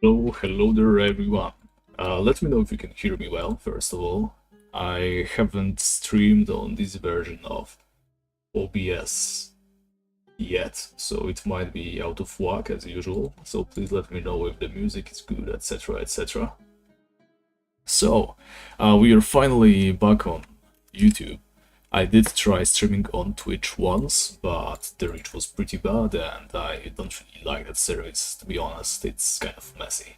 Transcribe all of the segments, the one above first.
Hello there everyone. Let me know if you can hear me well, first of all. I haven't streamed on this version of OBS yet, so it might be out of whack as usual, so please let me know if the music is good, etc, etc. So, we are finally back on YouTube. I did try streaming on Twitch once, but the reach was pretty bad and I don't really like that service, to be honest. It's kind of messy.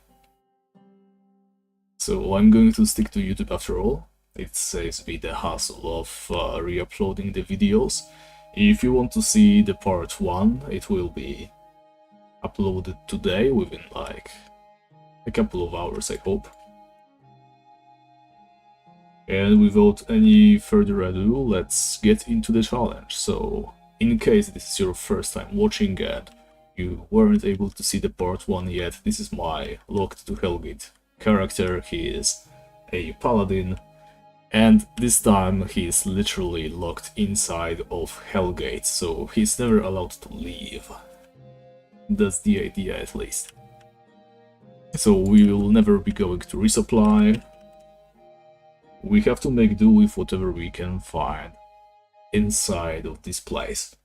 So I'm going to stick to YouTube after all. It saves me the hassle of re-uploading the videos. If you want to see the part 1, it will be uploaded today within like a couple of hours, I hope. And without any further ado, let's get into the challenge. So, in case this is your first time watching and you weren't able to see the part 1 yet, this is my Locked to Hellgate character. He is a paladin, and this time he is literally locked inside of Hellgate, so he's never allowed to leave. That's the idea, at least. So we will never be going to resupply. We have to make do with whatever we can find inside of this place.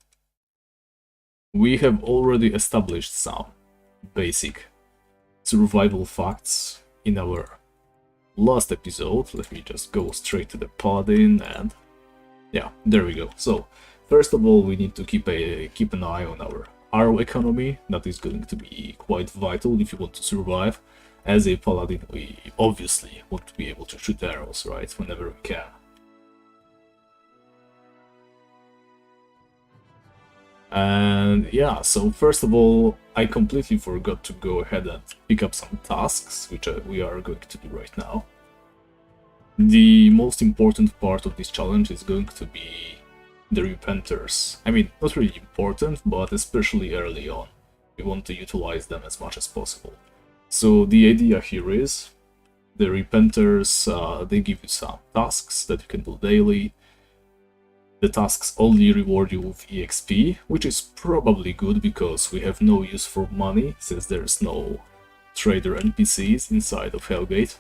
We have already established some basic survival facts in our last episode. Let me just go straight to the paladin, and yeah, there we go. So first of all, we need to keep an eye on our arrow economy. That is going to be quite vital if you want to survive. As a paladin, we obviously want to be able to shoot arrows, right, whenever we can. And yeah, so first of all, I completely forgot to go ahead and pick up some tasks, which we are going to do right now. The most important part of this challenge is going to be the Repenters. I mean, not really important, but especially early on. We want to utilize them as much as possible. So the idea here is, the Repenters, they give you some tasks that you can do daily. The tasks only reward you with EXP, which is probably good because we have no use for money, since there's no trader NPCs inside of Hellgate.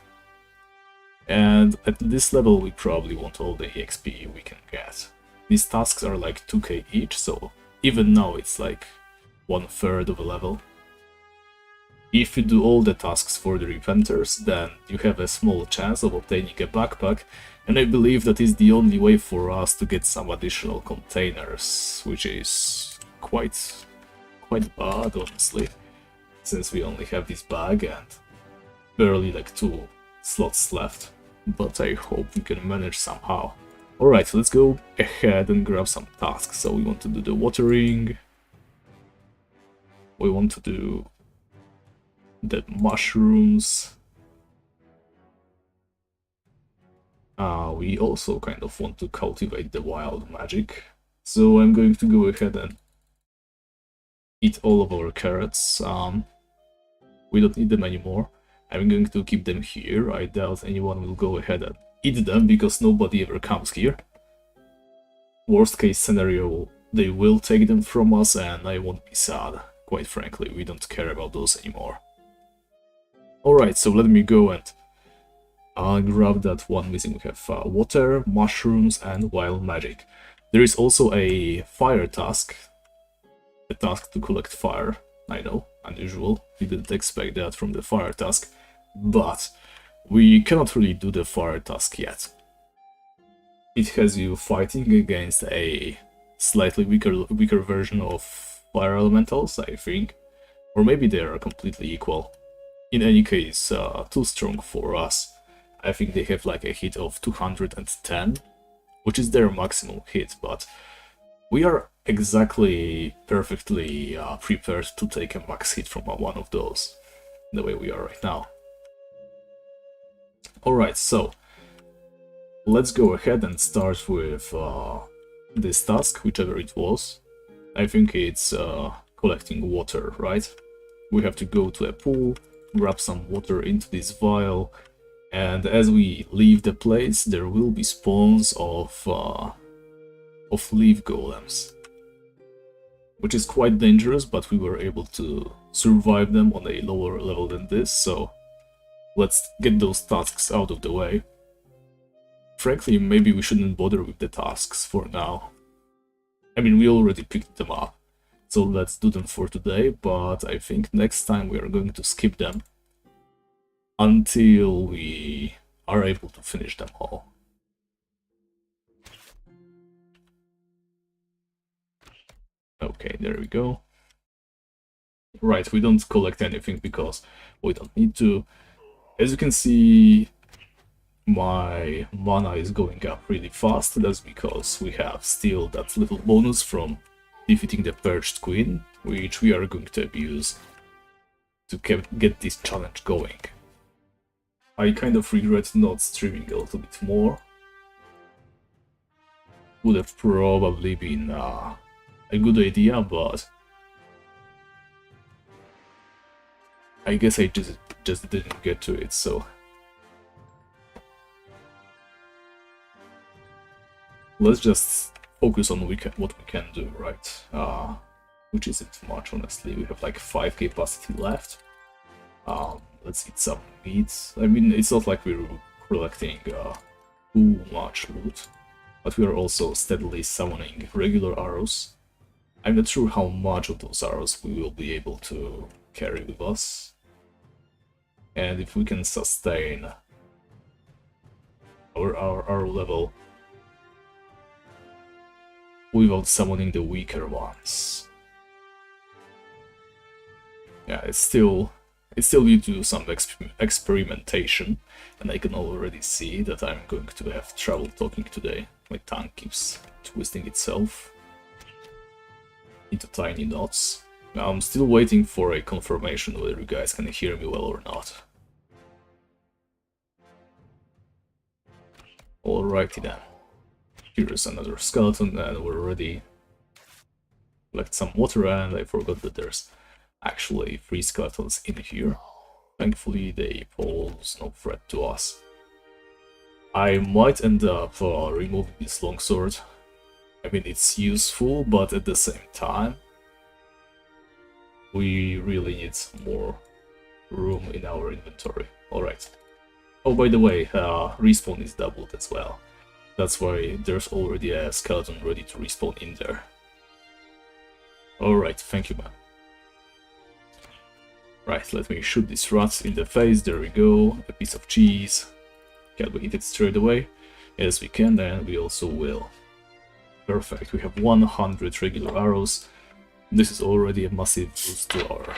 And at this level we probably want all the EXP we can get. These tasks are like 2k each, so even now it's like 1/3 of a level. If you do all the tasks for the Repenters, then you have a small chance of obtaining a backpack, and I believe that is the only way for us to get some additional containers, which is quite bad, honestly, since we only have this bag and barely like 2 slots left, but I hope we can manage somehow. Alright, so let's go ahead and grab some tasks. So we want to do the watering, we want to do the mushrooms. We also kind of want to cultivate the wild magic. So I'm going to go ahead and eat all of our carrots. We don't need them anymore. I'm going to keep them here. I doubt anyone will go ahead and eat them because nobody ever comes here. Worst case scenario, they will take them from us and I won't be sad. Quite frankly, we don't care about those anymore. Alright, so let me go and grab that one missing. We have water, mushrooms, and wild magic. There is also a fire task. A task to collect fire. I know, unusual. We didn't expect that from the fire task. But we cannot really do the fire task yet. It has you fighting against a slightly weaker version of fire elementals, I think. Or maybe they are completely equal. In any case, too strong for us. I think they have like a hit of 210, which is their maximum hit, but we are exactly perfectly prepared to take a max hit from one of those, the way we are right now. Alright, so let's go ahead and start with this task, whichever it was. I think it's collecting water, right? We have to go to a pool, grab some water into this vial, and as we leave the place, there will be spawns of leaf golems. which is quite dangerous, but we were able to survive them on a lower level than this, so let's get those tasks out of the way. Frankly, maybe we shouldn't bother with the tasks for now. I mean, we already picked them up, so let's do them for today, but I think next time we are going to skip them until we are able to finish them all. Okay, there we go. Right, we don't collect anything because we don't need to. As you can see, my mana is going up really fast. That's because we have still that little bonus from defeating the Perched Queen, which we are going to abuse to get this challenge going. I kind of regret not streaming a little bit more. Would have probably been a good idea, but I guess I just didn't get to it, so let's just focus on what we can do, right? Which isn't much, honestly. We have like 5k capacity left. Let's eat some meat. I mean, it's not like we're collecting too much loot, but we are also steadily summoning regular arrows. I'm not sure how much of those arrows we will be able to carry with us, and if we can sustain our arrow level without summoning the weaker ones. Yeah, it's still need to do some experimentation, and I can already see that I'm going to have trouble talking today. My tongue keeps twisting itself into tiny knots. I'm still waiting for a confirmation whether you guys can hear me well or not. Alrighty then. Here's another skeleton, and we're ready. Collect some water, and I forgot that there's actually 3 skeletons in here. Thankfully, they pose no threat to us. I might end up removing this longsword. I mean, it's useful, but at the same time, we really need some more room in our inventory. Alright. Oh, by the way, respawn is doubled as well. That's why there's already a skeleton ready to respawn in there. Alright, thank you, man. Right, let me shoot this rat in the face. There we go. A piece of cheese. Can we eat it straight away? Yes, we can, and we also will. Perfect, we have 100 regular arrows. This is already a massive boost to our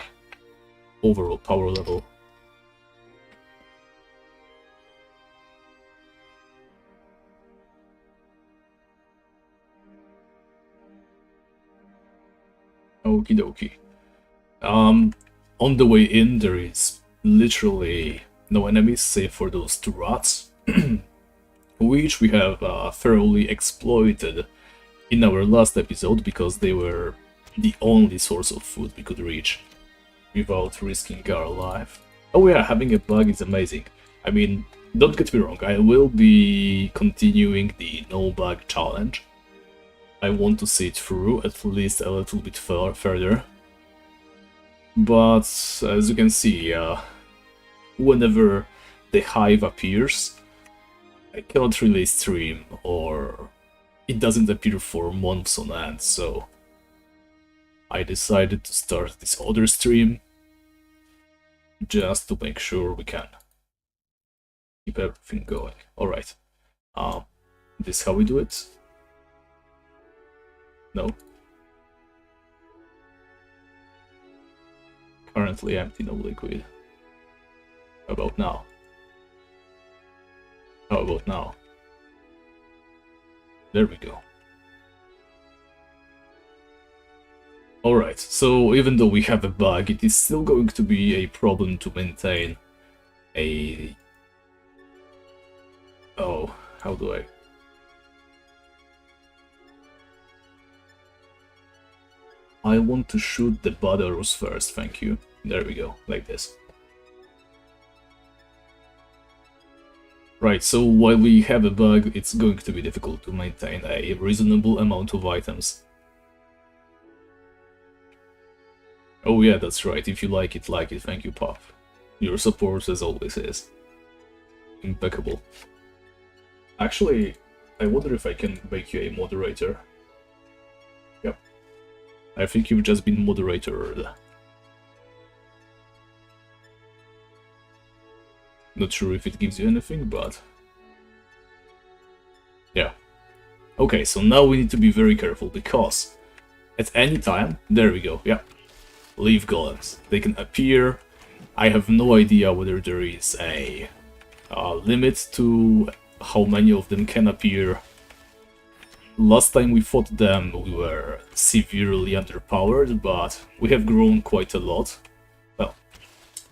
overall power level. Okie dokie. On the way in, there is literally no enemies save for those 2 rats, which we have thoroughly exploited in our last episode because they were the only source of food we could reach without risking our life. Oh yeah, having a bug is amazing. I mean, don't get me wrong, I will be continuing the no bug challenge. I want to see it through at least a little bit further. But as you can see, whenever the hive appears, I cannot really stream, or it doesn't appear for months on end, so I decided to start this other stream just to make sure we can keep everything going. Alright, this is how we do it? No. Currently empty, no liquid. How about now? How about now? There we go. Alright, so even though we have a bug, it is still going to be a problem to maintain a... Oh, how do I... I want to shoot the bad arrows first, thank you. There we go, like this. Right, so while we have a bug, it's going to be difficult to maintain a reasonable amount of items. Oh yeah, that's right. If you like it, like it. Thank you, Pop. Your support, as always, is impeccable. Actually, I wonder if I can make you a moderator. Yep. I think you've just been moderated. Not sure if it gives you anything, but... yeah. Okay, so now we need to be very careful, because at any time... there we go, yeah. Leaf golems. They can appear. I have no idea whether there is a limit to how many of them can appear. Last time we fought them, we were severely underpowered, but we have grown quite a lot. Well,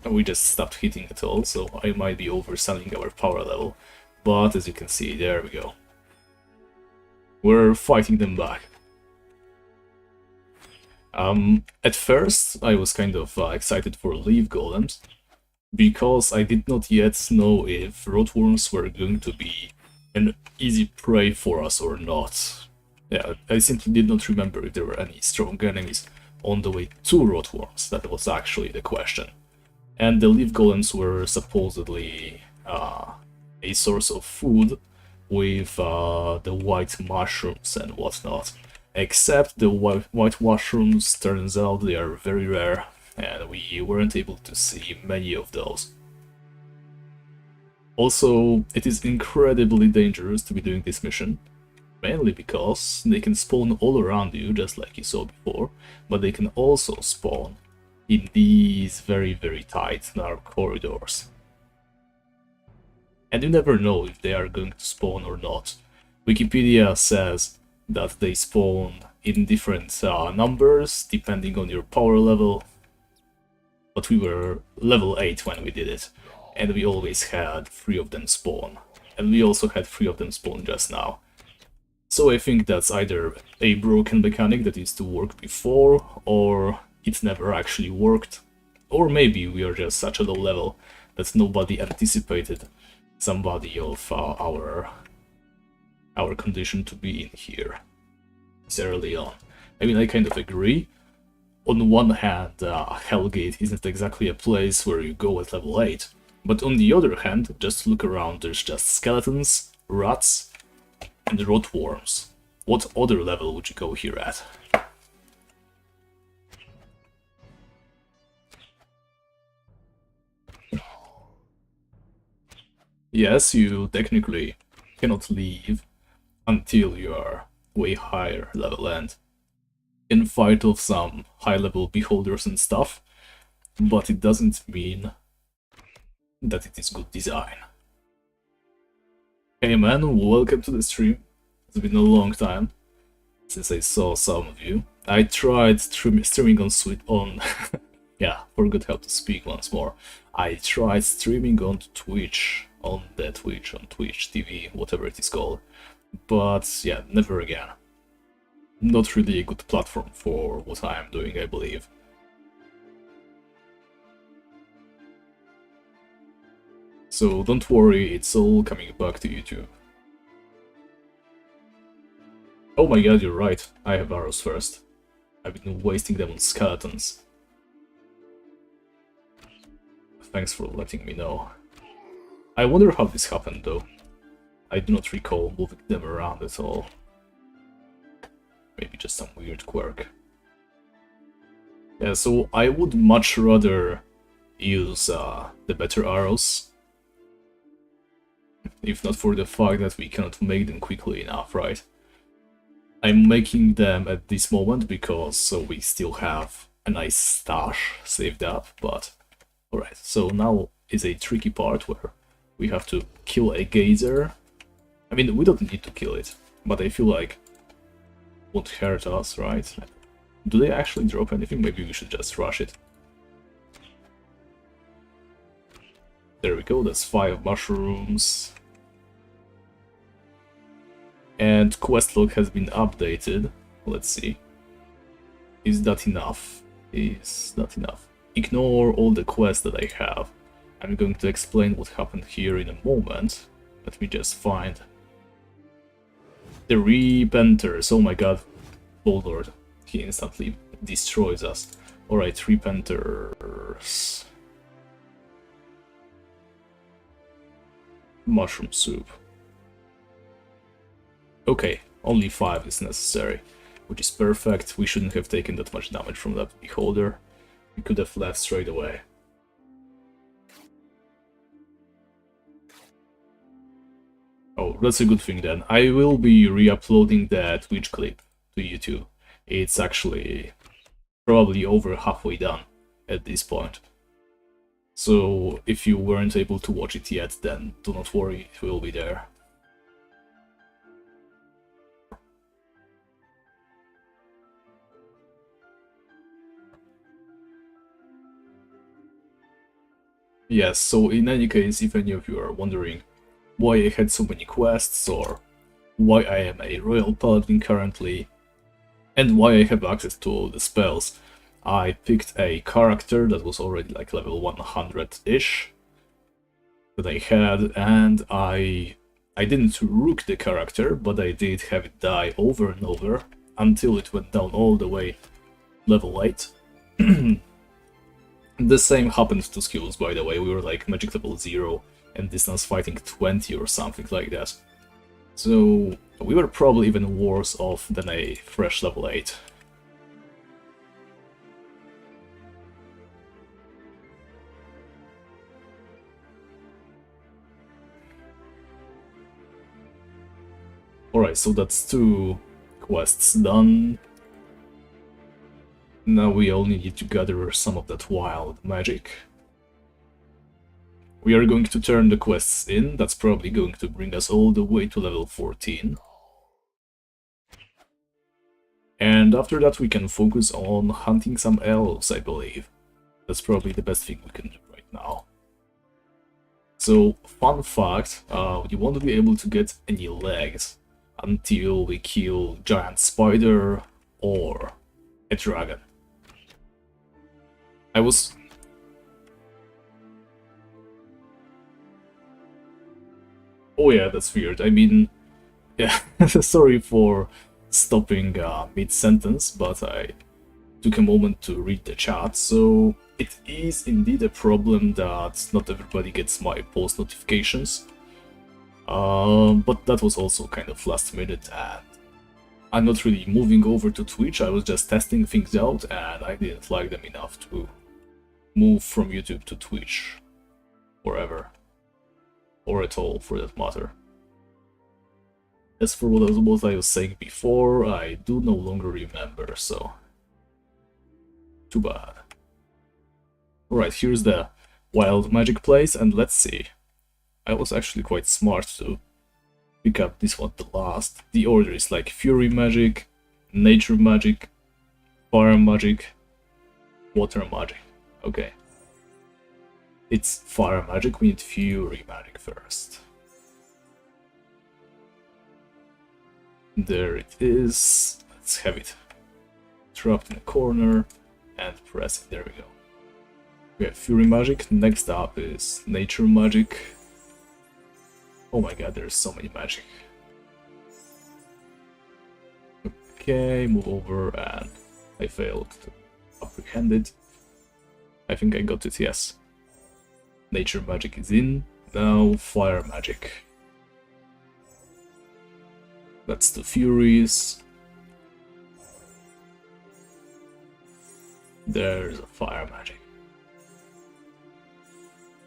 we just stopped hitting at all, so I might be overselling our power level. But as you can see, there we go. We're fighting them back. At first, I was kind of excited for leaf golems, because I did not yet know if rotworms were going to be an easy prey for us or not. Yeah, I simply did not remember if there were any strong enemies on the way to rotworms. That was actually the question. And the leaf golems were supposedly a source of food with the white mushrooms and whatnot. Except the white mushrooms, turns out they are very rare, and we weren't able to see many of those. Also, it is incredibly dangerous to be doing this mission, mainly because they can spawn all around you, just like you saw before, but they can also spawn in these very, very tight, narrow corridors. And you never know if they are going to spawn or not. Wikipedia says that they spawn in different numbers, depending on your power level, but we were level 8 when we did it, and we always had 3 of them spawn, and we also had 3 of them spawn just now. So I think that's either a broken mechanic that needs to work before, or it never actually worked, or maybe we are just such a low level that nobody anticipated somebody of our condition to be in here this early on. I mean, I kind of agree. On one hand, Hellgate isn't exactly a place where you go at level 8, but on the other hand, just look around, there's just skeletons, rats, and rotworms. What other level would you go here at? Yes, you technically cannot leave until you are way higher level and can fight off some high-level beholders and stuff, but it doesn't mean that it is good design. Hey man, welcome to the stream. It's been a long time since I saw some of you. I tried streaming on yeah, forgot how to speak once more. I tried streaming on Twitch, on Twitch TV, whatever it is called. But yeah, never again. Not really a good platform for what I am doing, I believe. So don't worry, it's all coming back to YouTube. Oh my god, you're right, I have arrows first. I've been wasting them on skeletons. Thanks for letting me know. I wonder how this happened though. I do not recall moving them around at all. Maybe just some weird quirk. Yeah, so I would much rather use the better arrows. If not for the fact that we cannot make them quickly enough, right? I'm making them at this moment because we still have a nice stash saved up, but... Alright, so now is a tricky part where we have to kill a geyser. I mean, we don't need to kill it, but I feel like it won't hurt us, right? Do they actually drop anything? Maybe we should just rush it. There we go, that's 5 mushrooms. And quest log has been updated. Let's see. Is that enough? Is that enough? Ignore all the quests that I have. I'm going to explain what happened here in a moment. Let me just find the Repenters. Oh my god, Lord, he instantly destroys us. Alright, 3 Panthers. Mushroom soup. Okay, only 5 is necessary, which is perfect. We shouldn't have taken that much damage from that beholder. We could have left straight away. Oh, that's a good thing then. I will be re-uploading that Twitch clip to YouTube. It's actually probably over halfway done at this point. So if you weren't able to watch it yet, then do not worry, it will be there. Yes, so in any case, if any of you are wondering why I had so many quests, or why I am a Royal Paladin currently, and why I have access to all the spells, I picked a character that was already like level 100-ish that I had, and I didn't rook the character, but I did have it die over and over until it went down all the way level 8. The same happened to skills, by the way. We were like magic level 0 and distance fighting 20 or something like that. So we were probably even worse off than a fresh level 8. Alright, so that's 2 quests done. Now we only need to gather some of that wild magic. We are going to turn the quests in. That's probably going to bring us all the way to level 14. And after that we can focus on hunting some elves, I believe. That's probably the best thing we can do right now. So, fun fact, you won't be able to get any legs until we kill giant spider or a dragon. Oh yeah, that's weird. I mean, yeah, sorry for stopping mid-sentence, but I took a moment to read the chat. So it is indeed a problem that not everybody gets my post notifications. But that was also kind of last minute, and I'm not really moving over to Twitch. I was just testing things out, and I didn't like them enough to move from YouTube to Twitch forever. Or at all, for that matter. As for what I was saying before, I do no longer remember, so too bad. Alright, here's the wild magic place, and let's see. I was actually quite smart to pick up this one the last. The order is like fury magic, nature magic, fire magic, water magic. Okay. It's fire magic, we need fury magic first. There it is. Let's have it trapped in a corner and press it. There we go. We have fury magic. Next up is nature magic. Oh my god, there's so many magic. Okay, move over, and I failed to apprehend it. I think I got it, yes. Nature magic is in. Now fire magic. That's the furies. There's a fire magic.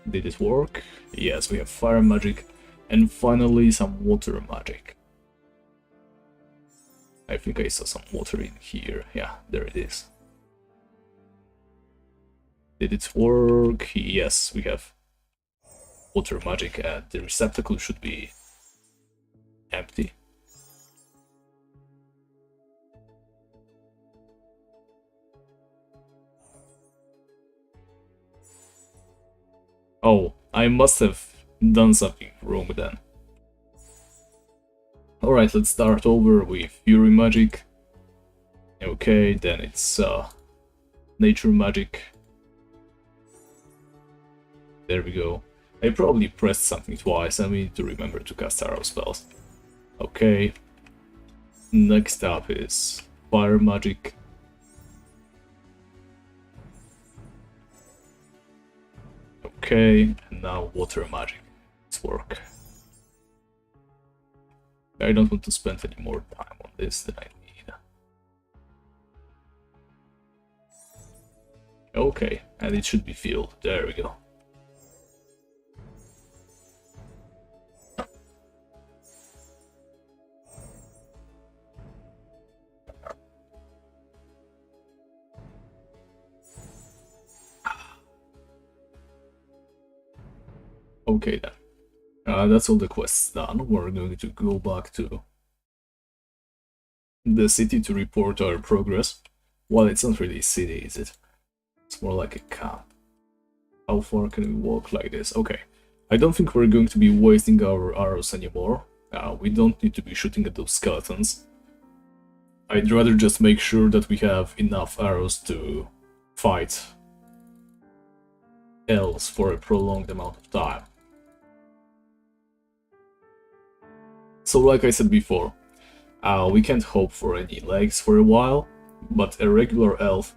Did it work? Yes, we have fire magic. And finally some water magic. I think I saw some water in here. Yeah, there it is. Did it work? Yes, we have water magic, and the receptacle should be empty. Oh, I must have done something wrong then. Alright, let's start over with fury magic. Okay, then it's nature magic. There we go. I probably pressed something twice, and we need to remember to cast arrow spells. Okay. Next up is fire magic. Okay, and now water magic. Let's work. I don't want to spend any more time on this than I need. Okay, and it should be filled. There we go. Okay then. That's all the quests done. We're going to go back to the city to report our progress. Well, it's not really a city, is it? It's more like a camp. How far can we walk like this? Okay. I don't think we're going to be wasting our arrows anymore. We don't need to be shooting at those skeletons. I'd rather just make sure that we have enough arrows to fight elves for a prolonged amount of time. So like I said before, we can't hope for any legs for a while, but a regular elf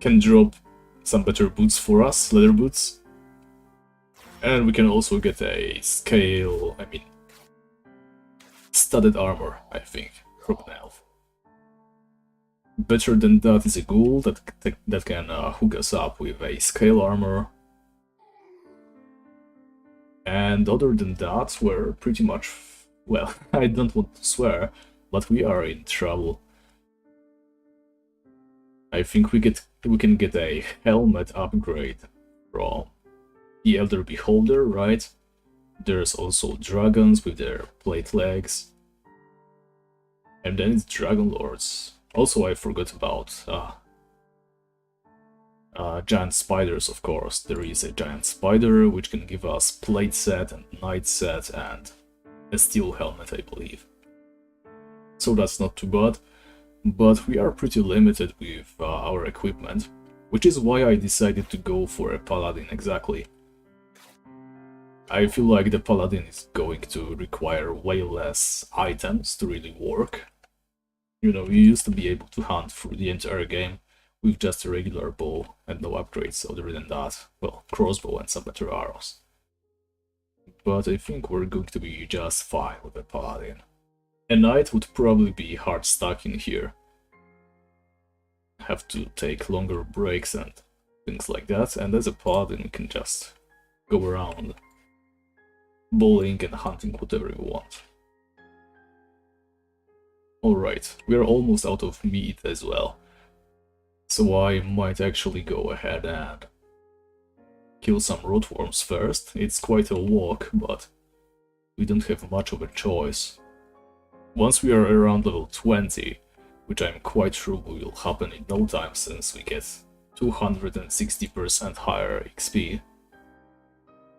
can drop some better boots for us, leather boots. And we can also get a studded armor, I think, from an elf. Better than that is a ghoul that can hook us up with a scale armor. And other than that, we're pretty much, well, I don't want to swear, but we are in trouble. I think we can get a helmet upgrade from the Elder Beholder, right? There's also dragons with their plate legs. And then it's Dragon Lords. Also, I forgot about giant spiders, of course. There is a giant spider which can give us plate set and knight set and a steel helmet, I believe. So that's not too bad. But we are pretty limited with our equipment, which is why I decided to go for a paladin exactly. I feel like the paladin is going to require way less items to really work. You know, you used to be able to hunt through the entire game with just a regular bow and no upgrades other than that. Well, crossbow and some better arrows. But I think we're going to be just fine with a paladin. A knight would probably be hard stuck in here. Have to take longer breaks and things like that, and as a paladin we can just go around bowling and hunting whatever we want. Alright, we are almost out of meat as well, so I might actually go ahead and kill some rotworms first. It's quite a walk, but we don't have much of a choice. Once we are around level 20, which I'm quite sure will happen in no time since we get 260% higher XP.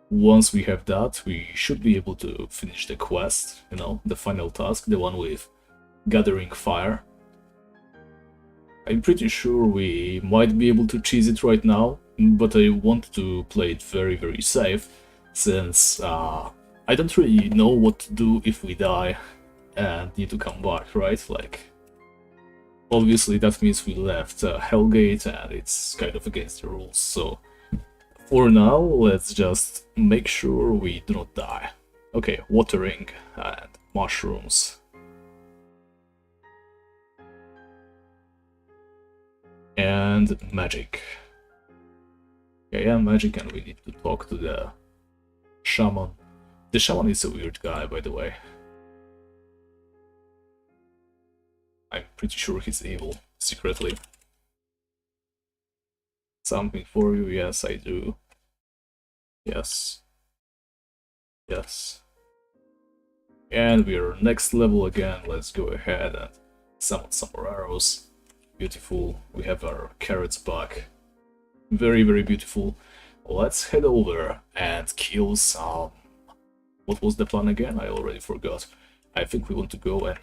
Once we have that, we should be able to finish the quest, you know, the final task, the one with gathering fire. I'm pretty sure we might be able to cheese it right now, but I want to play it very, very safe, since I don't really know what to do if we die and need to come back, right? Like, obviously that means we left Hellgate and it's kind of against the rules, so for now let's just make sure we do not die. Okay, watering and mushrooms. And magic. Yeah, magic, and we need to talk to the shaman. The shaman is a weird guy, by the way. I'm pretty sure he's evil, secretly. Something for you, yes, I do. Yes. Yes. And we're next level again, let's go ahead and summon some more arrows. Beautiful, we have our carrots back. Very, very beautiful. Let's head over and kill some... What was the plan again? I already forgot. I think we want to go and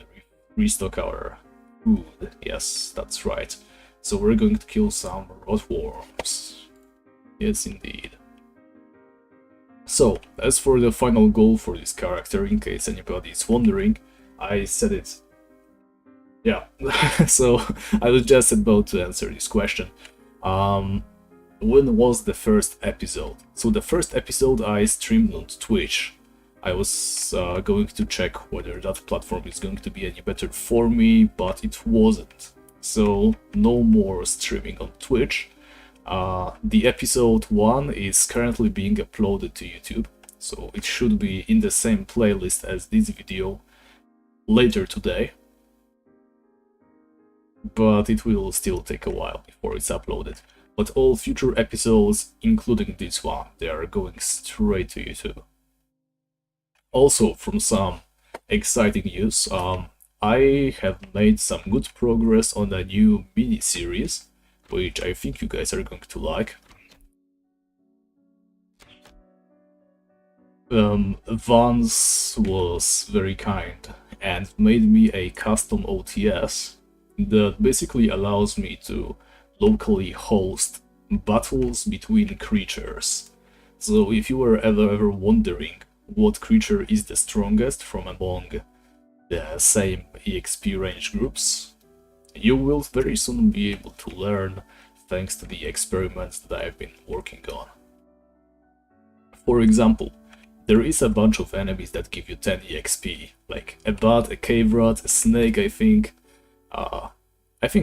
restock our food. Yes, that's right. So we're going to kill some rotworms. Yes, indeed. So, as for the final goal for this character, in case anybody is wondering, I said it. Yeah, so I was just about to answer this question. when was the first episode? So the first episode I streamed on Twitch. I was going to check whether that platform is going to be any better for me, but it wasn't. So no more streaming on Twitch. The episode 1 is currently being uploaded to YouTube, so it should be in the same playlist as this video later today. But it will still take a while before it's uploaded. But all future episodes, including this one, they are going straight to YouTube. Also, from some exciting news, I have made some good progress on a new mini-series, which I think you guys are going to like. Vance was very kind and made me a custom OTS that basically allows me to locally host battles between creatures. So if you were ever wondering what creature is the strongest from among the same EXP range groups, you will very soon be able to learn thanks to the experiments that I've been working on. For example, there is a bunch of enemies that give you 10 EXP, like a bat, a cave rat, a snake, I think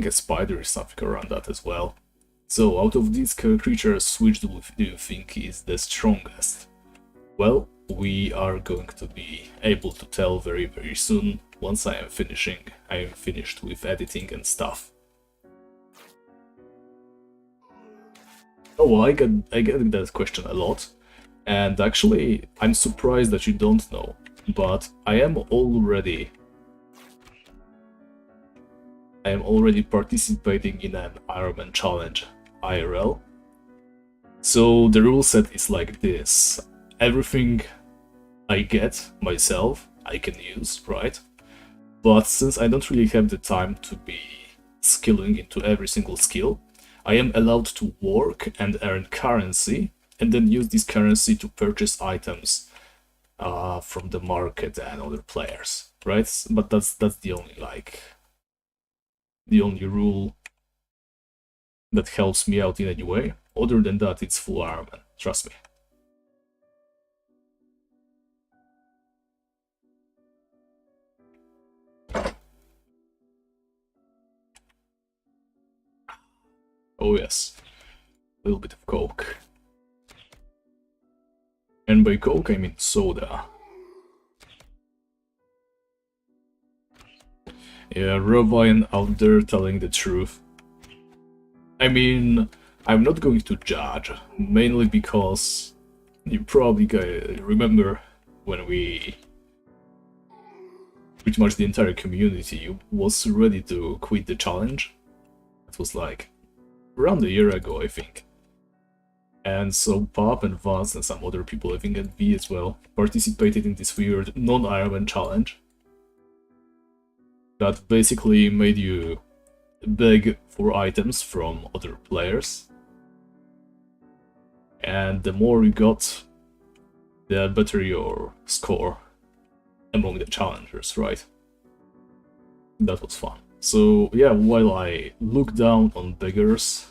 a spider is something around that as well. So out of these creatures, which do you think is the strongest? Well, we are going to be able to tell very soon once I am finished with editing and stuff. Oh, I get that question a lot, and actually I'm surprised that you don't know, but I am already participating in an Ironman challenge, IRL. So the rule set is like this. Everything I get myself, I can use, right? But since I don't really have the time to be skilling into every single skill, I am allowed to work and earn currency, and then use this currency to purchase items from the market and other players, right? But that's the only rule that helps me out in any way. Other than that, it's full Ironman, trust me. Oh yes, a little bit of coke. And by coke I mean soda. Yeah, Rovian out there telling the truth. I mean, I'm not going to judge, mainly because you probably remember when pretty much the entire community was ready to quit the challenge. It was like around a year ago, I think. And so Pop and Vaz and some other people, I think at V as well, participated in this weird non-Ironman challenge that basically made you beg for items from other players. And the more you got, the better your score among the challengers, right? That was fun. So yeah, while I look down on beggars...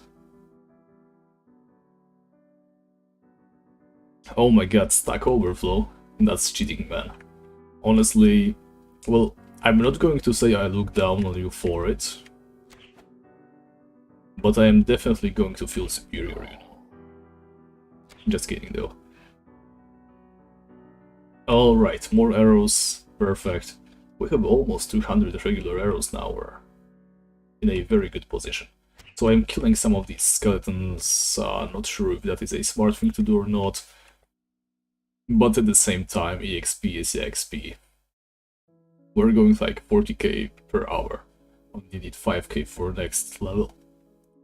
Oh my god, stack overflow. That's cheating, man. Honestly, well, I'm not going to say I look down on you for it, but I am definitely going to feel superior, you know. Just kidding, though. Alright, more arrows. Perfect. We have almost 200 regular arrows now. We're in a very good position. So I'm killing some of these skeletons. Not sure if that is a smart thing to do or not. But at the same time, EXP is EXP. We're going like 40k per hour. Only need 5k for next level.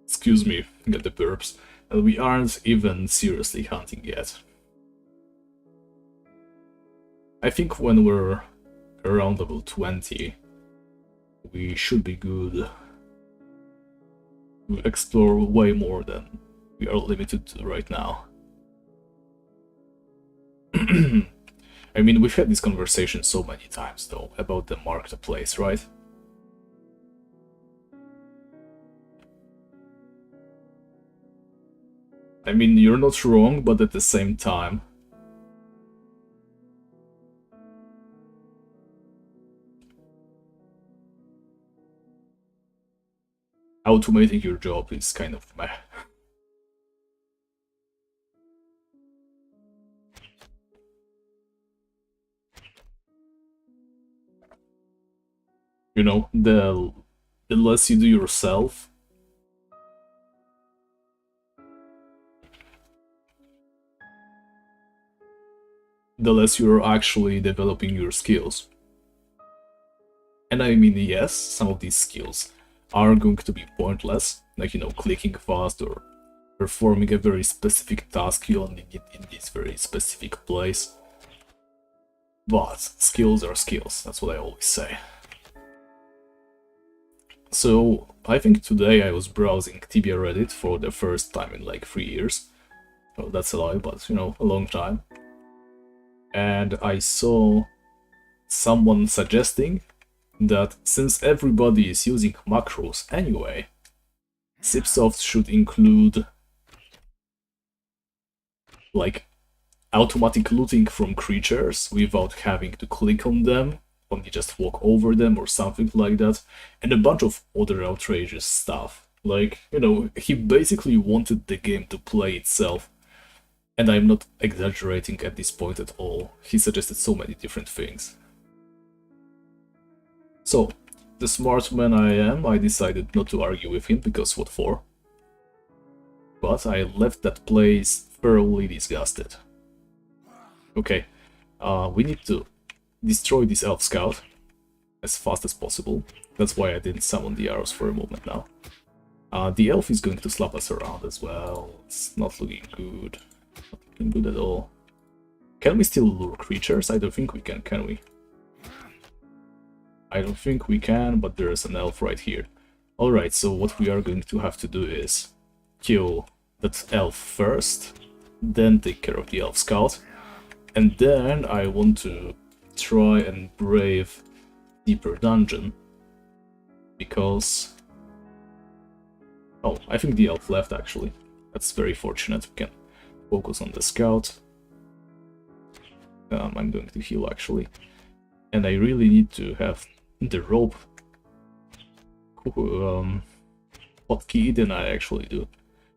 Excuse me, get the burps. And we aren't even seriously hunting yet. I think when we're around level 20, we should be good. We'll explore way more than we are limited to right now. I mean, we've had this conversation so many times, though, about the marketplace, right? I mean, you're not wrong, but at the same time... automating your job is kind of meh. You know, the less you do yourself, the less you're actually developing your skills. And I mean, yes, some of these skills are going to be pointless, like, you know, clicking fast or performing a very specific task you only need in this very specific place. But skills are skills, that's what I always say. So, I think today I was browsing Tibia Reddit for the first time in like 3 years. Well, that's a lie, but, you know, a long time. And I saw someone suggesting that since everybody is using macros anyway, Zipsoft should include like automatic looting from creatures without having to click on them, only just walk over them or something like that, and a bunch of other outrageous stuff. Like, you know, he basically wanted the game to play itself, and I'm not exaggerating at this point at all. He suggested so many different things. So, the smart man I am, I decided not to argue with him, because what for? But I left that place thoroughly disgusted. Okay, we need to destroy this elf scout as fast as possible. That's why I didn't summon the arrows for a moment now. The elf is going to slap us around as well. It's not looking good. Not looking good at all. Can we still lure creatures? I don't think we can we? I don't think we can, but there's an elf right here. Alright, so what we are going to have to do is kill that elf first, then take care of the elf scout, and then I want to try and brave deeper dungeon, because... oh, I think the elf left actually. That's very fortunate. We can focus on the scout. I'm going to heal actually. And I really need to have the rope hotkey than I actually do.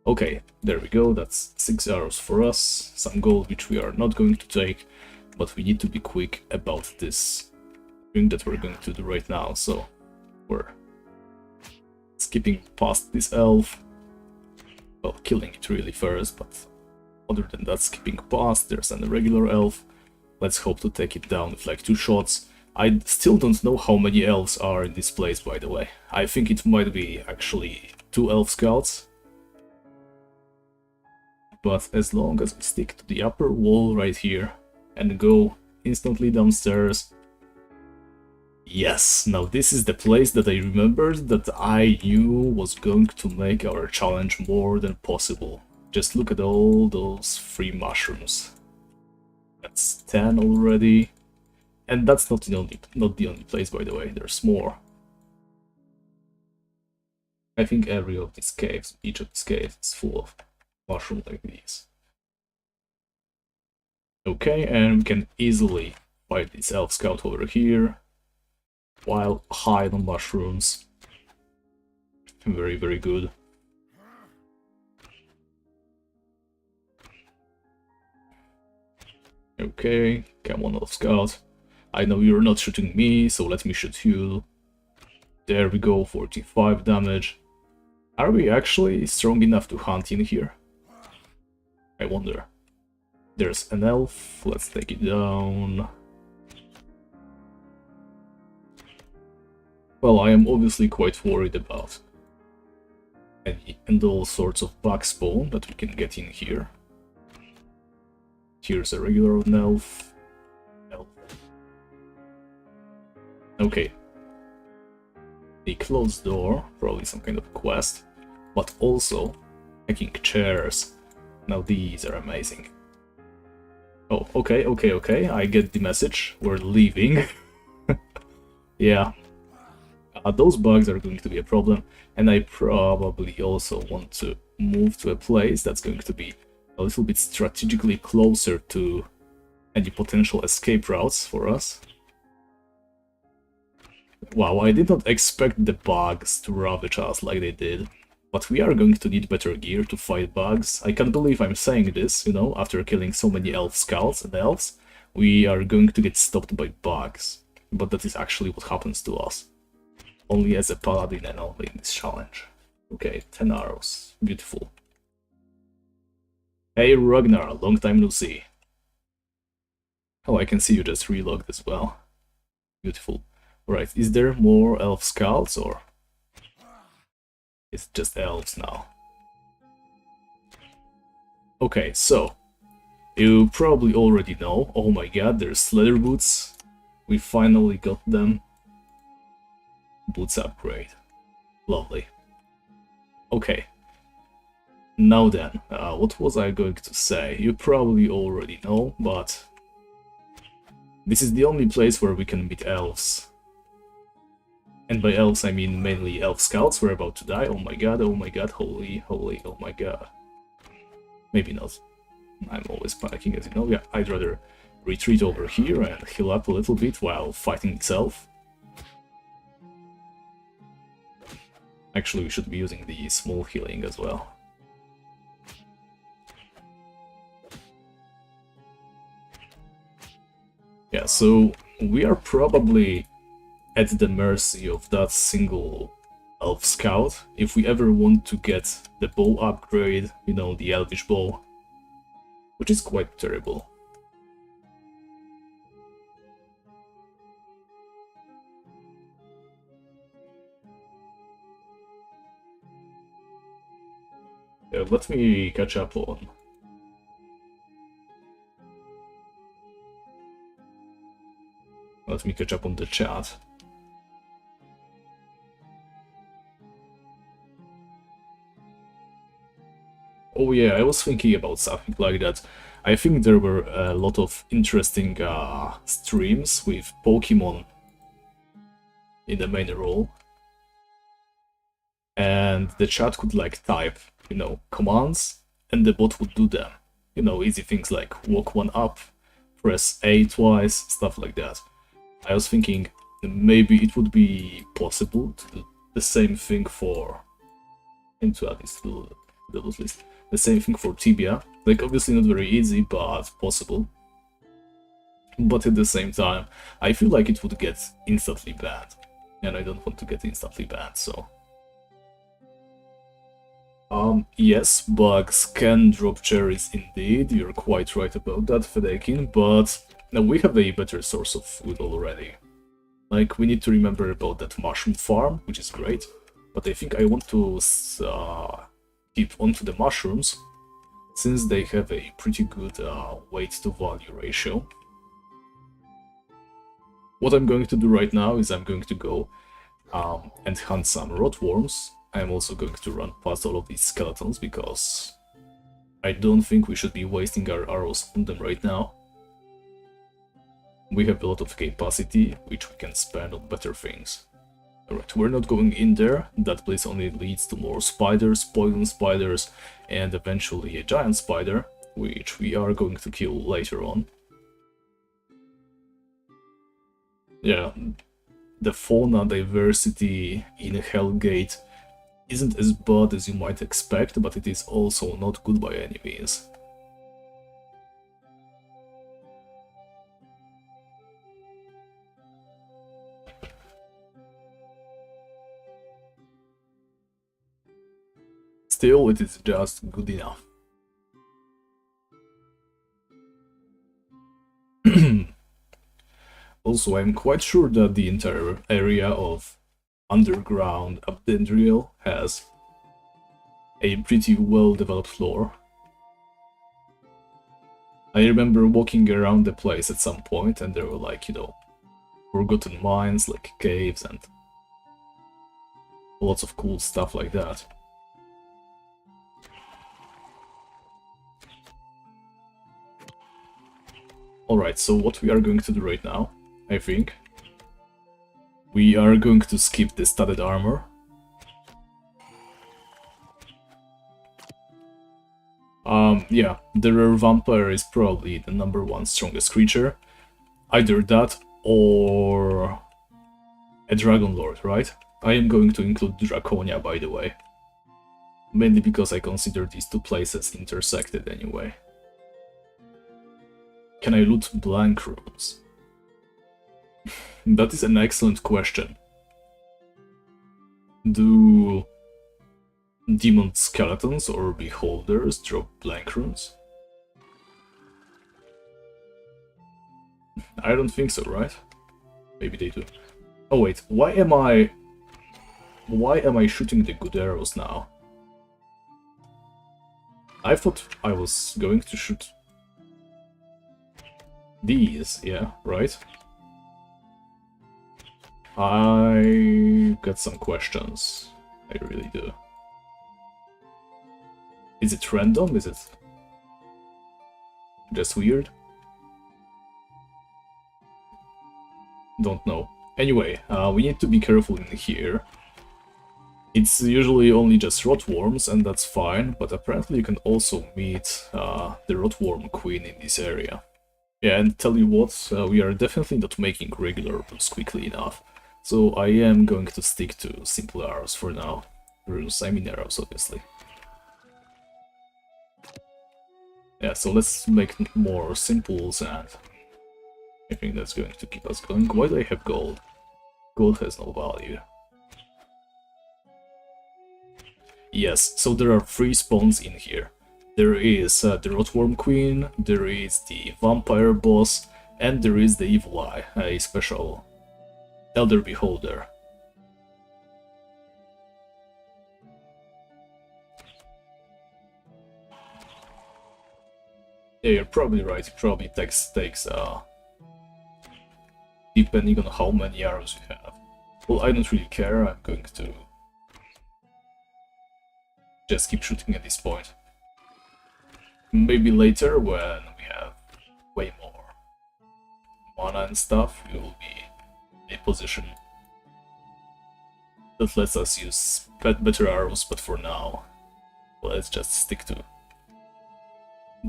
Okay, there we go, that's 6 arrows for us, some gold which we are not going to take, but we need to be quick about this thing that we're going to do right now, so we're skipping past this elf, well, killing it really first, but other than that, skipping past, there's an irregular elf. Let's hope to take it down with like 2 shots. I still don't know how many elves are in this place, by the way. I think it might be actually 2 elf scouts. But as long as we stick to the upper wall right here and go instantly downstairs... yes, now this is the place that I remembered that I knew was going to make our challenge more than possible. Just look at all those free mushrooms. That's 10 already. And that's not the only place, by the way, there's more. I think every of these caves, each of these caves is full of mushrooms like these. Okay, and we can easily fight this elf scout over here, while hide on mushrooms. Very, very good. Okay, come on, elf scout. I know you're not shooting me, so let me shoot you. There we go, 45 damage. Are we actually strong enough to hunt in here? I wonder. There's an elf, let's take it down. Well, I am obviously quite worried about and all sorts of bug spawn that we can get in here. Here's a regular elf. Okay. A closed door, probably some kind of quest, but also hacking chairs. Now these are amazing. Oh, okay, I get the message. We're leaving. Yeah. Those bugs are going to be a problem, and I probably also want to move to a place that's going to be a little bit strategically closer to any potential escape routes for us. Wow, I did not expect the bugs to ravage us like they did, but we are going to need better gear to fight bugs. I can't believe I'm saying this, you know, after killing so many elf scouts and elves, we are going to get stopped by bugs, but that is actually what happens to us. Only as a paladin and only in this challenge. Okay, 10 arrows. Beautiful. Hey Ragnar, long time no see. Oh, I can see you just relogged as well. Beautiful. Alright, is there more elf scouts or... It's just elves now. Okay, so... You probably already know. Oh my god, there's leather boots. We finally got them. Boots upgrade. Lovely. Okay. Now then, what was I going to say? You probably already know, but... This is the only place where we can meet elves. And by elves I mean mainly elf scouts. We're about to die. Oh my god, holy, oh my god. Maybe not. I'm always panicking, as you know. Yeah, I'd rather retreat over here and heal up a little bit while fighting this elf. Actually, we should be using the small healing as well. Yeah, so we are probably at the mercy of that single elf scout. If we ever want to get the bow upgrade, you know, the elvish bow, which is quite terrible. Yeah, let me catch up on... Let me catch up on the chat. Oh yeah, I was thinking about something like that. I think there were a lot of interesting streams with Pokemon in the main role. And the chat could like type, you know, commands, and the bot would do them. You know, easy things like walk one up, press A twice, stuff like that. I was thinking maybe it would be possible to do the same thing for... and to add this to the loot list. The same thing for Tibia. Like, obviously not very easy, but possible. But at the same time, I feel like it would get instantly banned. And I don't want to get instantly banned, so... Yes, bugs can drop cherries indeed, you're quite right about that, Fedekin, but now we have a better source of food already. Like, we need to remember about that mushroom farm, which is great, but I think I want to keep onto the mushrooms, since they have a pretty good weight to value ratio. What I'm going to do right now is I'm going to go and hunt some rotworms. I'm also going to run past all of these skeletons because I don't think we should be wasting our arrows on them right now. We have a lot of capacity, which we can spend on better things. Alright, we're not going in there. That place only leads to more spiders, poison spiders, and eventually a giant spider, which we are going to kill later on. Yeah, the fauna diversity in Hellgate isn't as bad as you might expect, but it is also not good by any means. Still, it is just good enough. Also, I'm quite sure that the entire area of underground Abdendriel has a pretty well-developed lore. I remember walking around the place at some point and there were like, you know, forgotten mines, like caves and lots of cool stuff like that. Alright, so what we are going to do right now, I think, We are going to skip the studded armor. Yeah, the rare vampire is probably the #1 strongest creature. Either that or a Dragon Lord, right? I am going to include Draconia, by the way. Mainly because I consider these two places intersected anyway. Can I loot blank rooms? That is an excellent question. Do demon skeletons or beholders drop blank runes? I don't think so, right? Maybe they do. Oh wait, why am I shooting the good arrows now? I thought I was going to shoot these, yeah, right? I got some questions. I really do. Is it random? Is it just weird? Don't know. Anyway, we need to be careful in here. It's usually only just rotworms, and that's fine, but apparently you can also meet the rotworm queen in this area. Yeah, and tell you what, we are definitely not making regular runes quickly enough, so I am going to stick to simple arrows for now. Runes, I mean arrows, obviously. Yeah, so let's make more simples, and I think that's going to keep us going. Why do I have gold? Gold has no value. Yes, so there are 3 spawns in here. There is the Rotworm Queen, there is the Vampire Boss, and there is the Evil Eye, a special Elder Beholder. Yeah, you're probably right, it probably takes depending on how many arrows you have. Well, I don't really care, I'm going to just keep shooting at this point. Maybe later, when we have way more mana and stuff, we will be in a position that lets us use better arrows, but for now, let's just stick to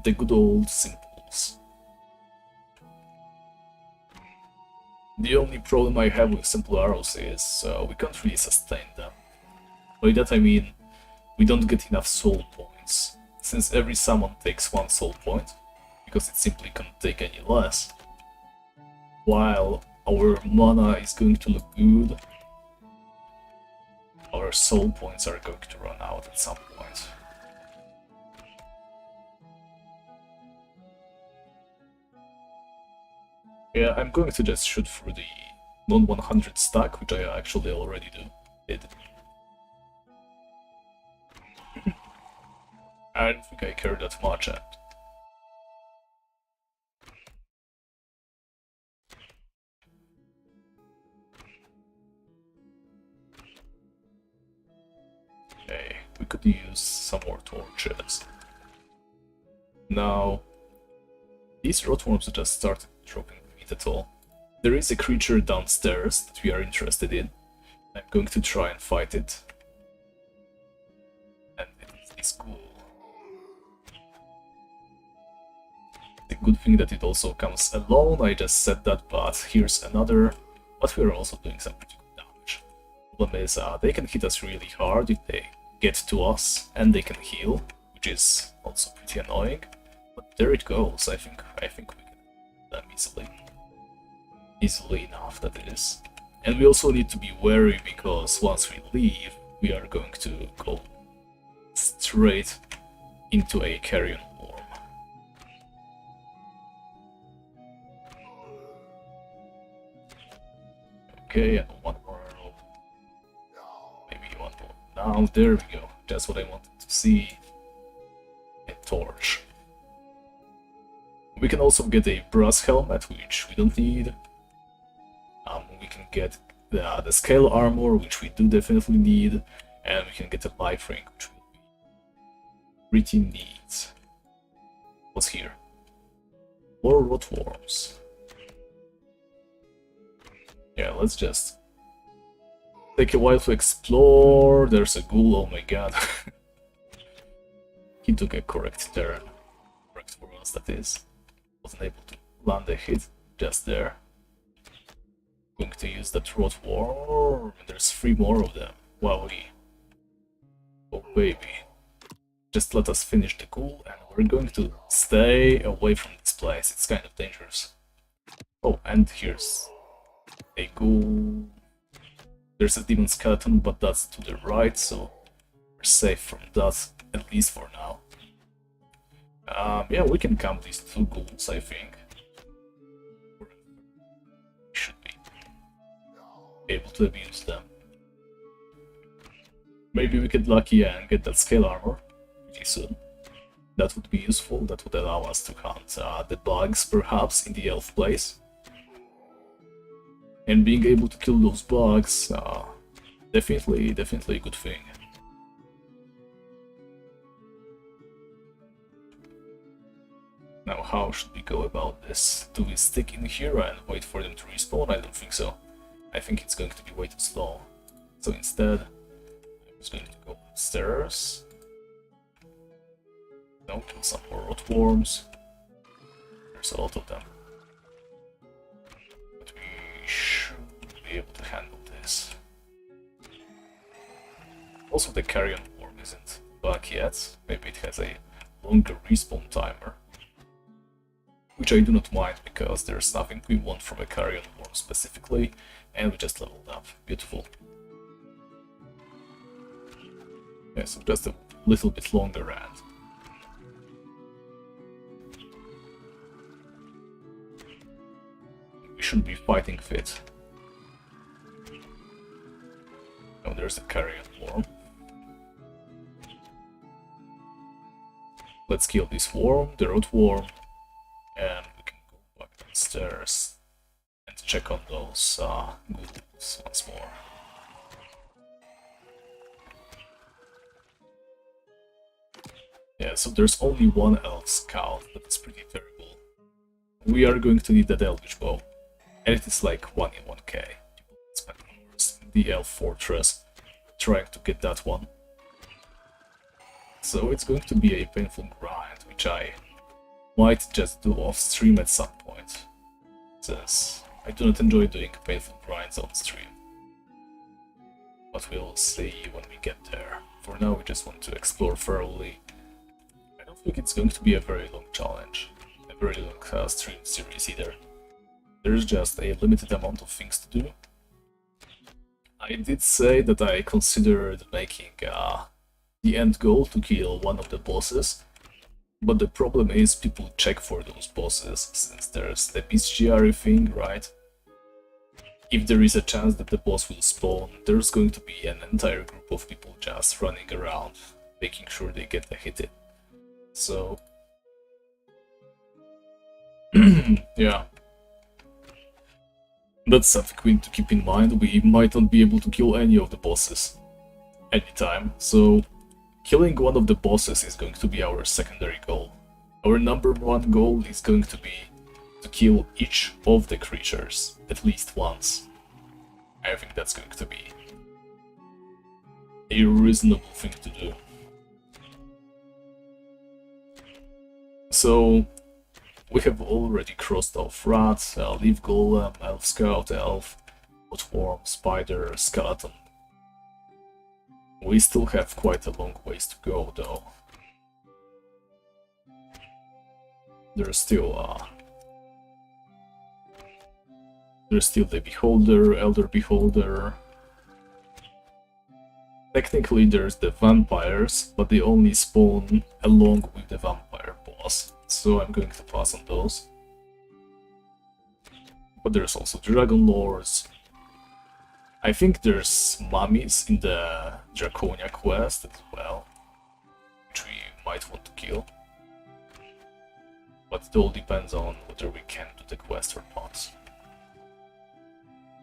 the good old simples. The only problem I have with simple arrows is we can't really sustain them. By that I mean, we don't get enough soul points, since every summon takes 1 soul point, because it simply can't take any less. While our mana is going to look good, our soul points are going to run out at some point. Yeah, I'm going to just shoot through the non-100 stack, which I actually already did. I don't think I care that much, and okay, we could use some more torches. Now, these rotworms just started dropping meat at all. There is a creature downstairs that we are interested in. I'm going to try and fight it. And it is cool. The good thing that it also comes alone, I just said that, but here's another. But we're also doing some pretty good damage. Problem is, they can hit us really hard if they get to us, and they can heal, which is also pretty annoying. But there it goes, I think we can do them easily. Easily enough, that is. And we also need to be wary, because once we leave, we are going to go straight into a carrion worm. Okay, and one more arrow. Maybe one more. Now, there we go. That's what I wanted to see. A torch. We can also get a brass helmet, which we don't need. We can get the scale armor, which we do definitely need, and we can get a life ring, which will be pretty neat. What's here? More rotworms. Yeah, let's just Take a while to explore. There's a ghoul, oh my god. He took a correct turn. Correct for us, that is. Wasn't able to land a hit just there. Going to use that rot worm. There's 3 more of them. Wowie. Oh baby. Just let us finish the ghoul and we're going to stay away from this place. It's kind of dangerous. Oh, and here's a ghoul. There's a demon skeleton, but that's to the right, so we're safe from that, at least for now. Yeah, we can camp these 2 ghouls, I think. We should be able to abuse them. Maybe we get lucky and get that scale armor pretty soon. That would be useful, that would allow us to hunt the bugs, perhaps, in the elf place. And being able to kill those bugs, definitely a good thing. Now, how should we go about this? Do we stick in here and wait for them to respawn? I don't think so. I think it's going to be way too slow. So instead, I'm just going to go upstairs. Now kill some more rot worms. There's a lot of them. But we should be able to handle this. Also, the carrion worm isn't back yet. Maybe it has a longer respawn timer. Which I do not mind, because there's nothing we want from a carrion worm specifically, and we just leveled up. Beautiful. Yeah, so just a little bit longer and we should be fighting fit. Oh, there's a carrion worm. Let's kill this worm, the rot worm, and we can go back downstairs and check on those ghouls once more. Yeah, so there's only 1 elf scout, that's pretty terrible. We are going to need that elvish bow, and it is like 1 in 1k. People spend hours in the elf fortress trying to get that one. So it's going to be a painful grind, which I might just do off stream at some point, since I do not enjoy doing painful grinds on stream. But we'll see when we get there. For now we just want to explore thoroughly. I don't think it's going to be a very long challenge, a very long stream series either. There's just a limited amount of things to do. I did say that I considered making the end goal to kill one of the bosses, but the problem is people check for those bosses, since there's the bestiary thing, right? If there is a chance that the boss will spawn, there's going to be an entire group of people just running around, making sure they get a hit in. So, yeah. That's something we need to keep in mind. We might not be able to kill any of the bosses anytime, so killing one of the bosses is going to be our secondary goal. Our number 1 goal is going to be to kill each of the creatures at least once. I think that's going to be a reasonable thing to do. So, we have already crossed off Rat, Leaf Golem, Elf Scout, Elf, Rotworm, Spider, Skeleton. We still have quite a long ways to go, though. There's still the Beholder, Elder Beholder. Technically there's the vampires, but they only spawn along with the vampire boss, so I'm going to pass on those. But there's also Dragon Lords. I think there's mummies in the Draconia quest as well, which we might want to kill. But it all depends on whether we can do the quest or not.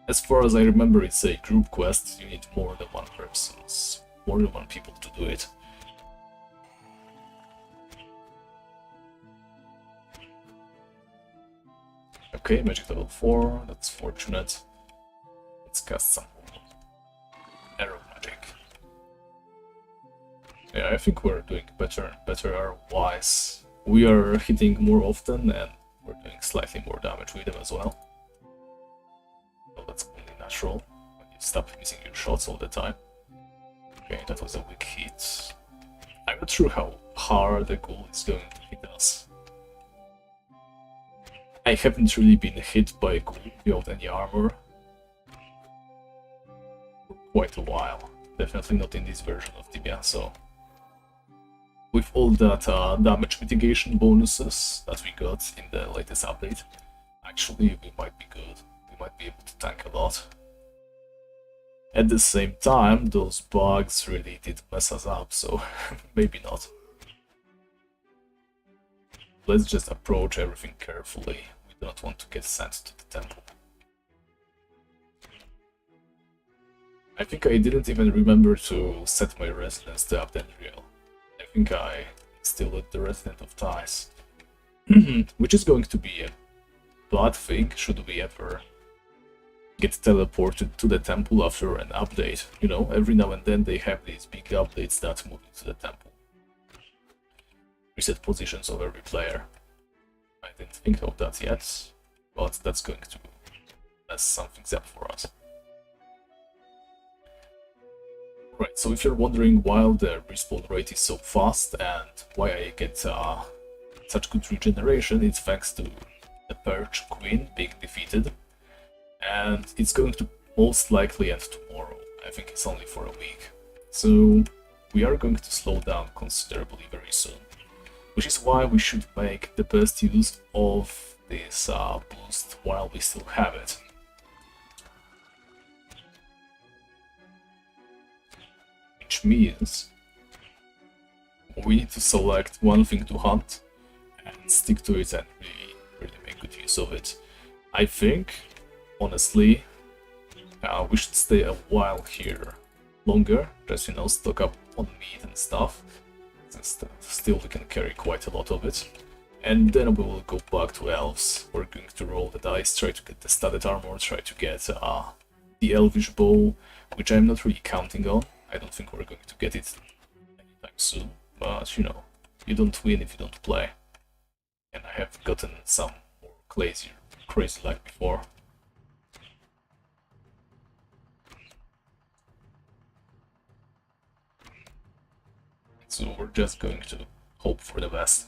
As far as I remember, it's a group quest, you need more than 1 person, more than 1 people to do it. Okay, magic level 4, that's fortunate. Let's cast some more Yeah, I think we're doing better wise. We are hitting more often and we're doing slightly more damage with them as well. So that's only natural when you stop missing your shots all the time. Okay, that was a weak hit. I'm not sure how hard the ghoul is going to hit us. I haven't really been hit by a ghoul without any armor for quite a while. Definitely not in this version of Tibia, so with all that damage mitigation bonuses that we got in the latest update, actually we might be good. We might be able to tank a lot. At the same time, those bugs really did mess us up, so maybe not. Let's just approach everything carefully. We do not want to get sent to the temple. I think I didn't even remember to set my residence to Abdendriel. I think I still at the resident of Thais. Which is going to be a bad thing should we ever get teleported to the temple after an update. You know, every now and then they have these big updates that move you to the temple. Reset positions of every player. I didn't think of that yet, but that's going to mess some things up for us. Right, so if you're wondering why the respawn rate is so fast and why I get such good regeneration, it's thanks to the Perch Queen being defeated. And it's going to most likely end tomorrow. I think it's only for a week. So we are going to slow down considerably very soon. Which is why we should make the best use of this boost while we still have it. Which means we need to select one thing to hunt and stick to it and really make good use of it. I think, honestly, we should stay a while here longer, just, you know, stock up on meat and stuff, since still we can carry quite a lot of it. And then we will go back to elves. We're going to roll the dice, try to get the studded armor, try to get the elvish bow, which I'm not really counting on. I don't think we're going to get it anytime soon, but you know, you don't win if you don't play. And I have gotten some more crazy like before. So we're just going to hope for the best.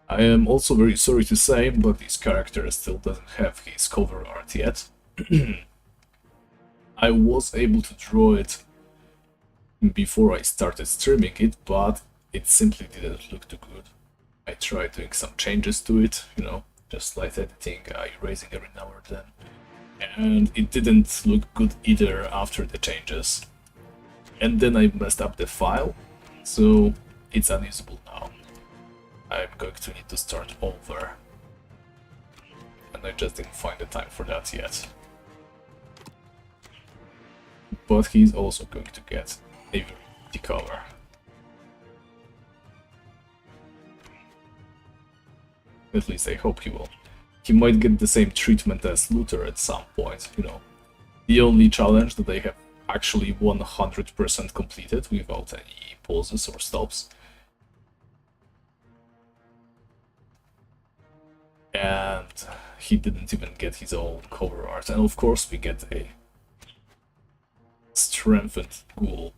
I am also very sorry to say, but this character still doesn't have his cover art yet. I was able to draw it before I started streaming it, but it simply didn't look too good. I tried doing some changes to it, you know, just light editing, erasing every now and then, and it didn't look good either after the changes. And then I messed up the file, so it's unusable now. I'm going to need to start over, and I just didn't find the time for that yet. But he's also going to get a very pretty cover. At least I hope he will. He might get the same treatment as Luther at some point, you know. The only challenge that they have actually 100% completed without any pauses or stops. And he didn't even get his own cover art. And of course we get a strengthened ghoul.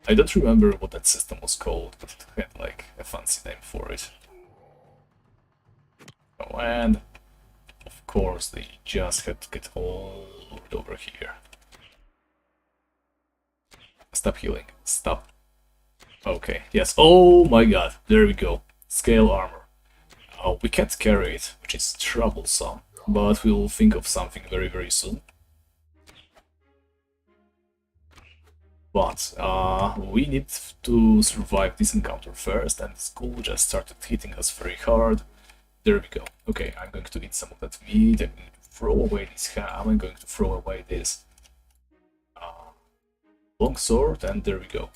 I don't remember what that system was called, but it had like a fancy name for it. Oh, and of course they just had to get all over here. Stop healing. Stop. Okay, yes. Oh my god, there we go. Scale armor. We can't carry it, which is troublesome, but we'll think of something very, very soon. But we need to survive this encounter first, and this ghoul just started hitting us very hard. There we go. Okay, I'm going to eat some of that meat, I'm going to throw away this ham, I'm going to throw away this longsword, and there we go.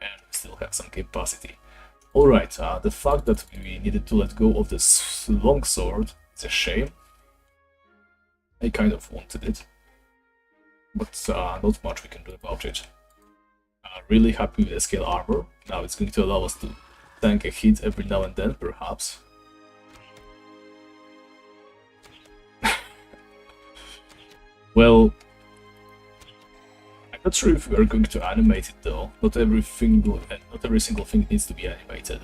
And we still have some capacity. Alright, the fact that we needed to let go of this longsword is a shame. I kind of wanted it, but not much we can do about it. Really happy with the scale armor. Now it's going to allow us to tank a hit every now and then, perhaps. Well, I'm not sure if we are going to animate it though. Not every single thing needs to be animated.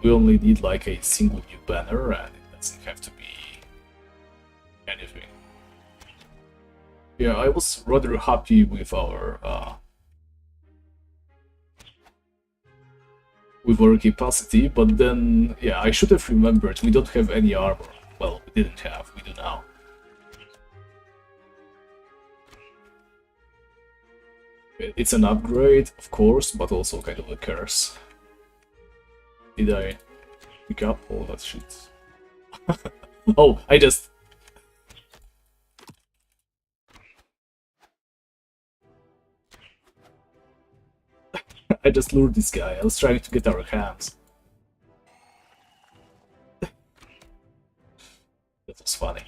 We only need like a single new banner, and it doesn't have to be anything. Yeah, I was rather happy with our capacity, but then yeah, I should have remembered we don't have any armor. Well, we didn't have, we do now. It's an upgrade, of course, but also kind of a curse. Did I pick up all that shit? Oh, I just... I just lured this guy. I was trying to get our hands. That was funny.